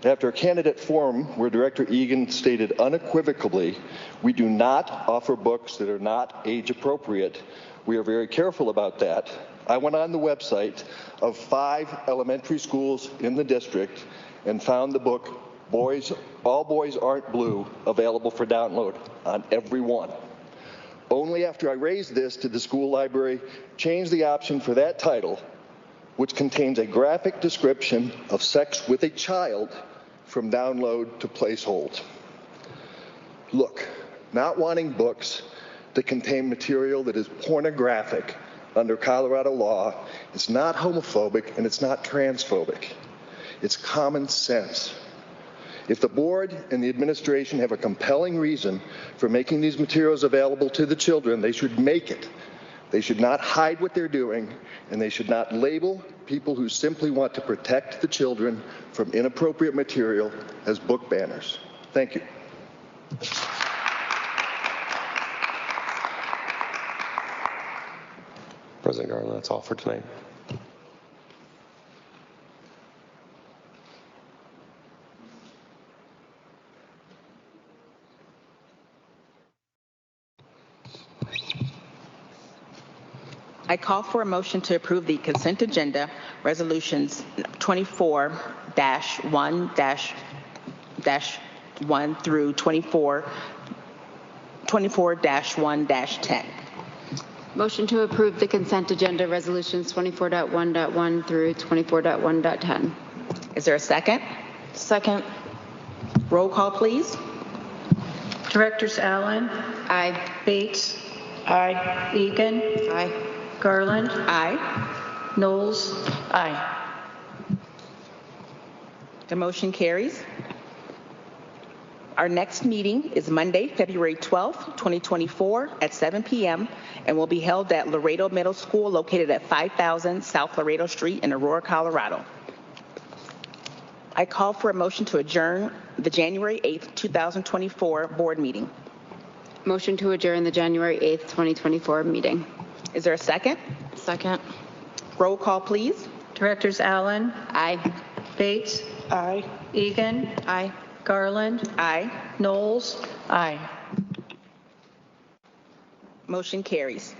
After a candidate forum where Director Egan stated unequivocally, we do not offer books that are not age appropriate, we are very careful about that. I went on the website of 5 elementary schools in the district and found the book All Boys Aren't Blue available for download on every one. Only after I raised this did the school library change the option for that title, which contains a graphic description of sex with a child, from download to placehold. Look, not wanting books that contain material that is pornographic under Colorado law is not homophobic and it's not transphobic. It's common sense. If the board and the administration have a compelling reason for making these materials available to the children, they should make it. They should not hide what they're doing, and they should not label people who simply want to protect the children from inappropriate material as book banners. Thank you. President Garland, that's all for tonight. I call for a motion to approve the consent agenda, resolutions 24-1-1 through 24-1-10. Motion to approve the consent agenda resolutions 24.1.1 through 24.1.10. Is there a second? Second. Roll call, please. Directors Allen. Aye. Bates. Aye. Egan. Aye. Garland. Aye. Knowles. Aye. The motion carries. Our next meeting is Monday, February 12th, 2024 at 7 p.m. and will be held at Laredo Middle School located at 5000 South Laredo Street in Aurora, Colorado. I call for a motion to adjourn the January 8th, 2024 board meeting. Motion to adjourn the January 8th, 2024 meeting. Is there a second? Second. Roll call, please. Directors Allen. Aye. Bates. Aye. Egan. Aye. Garland. Aye. Knowles. Aye. Motion carries.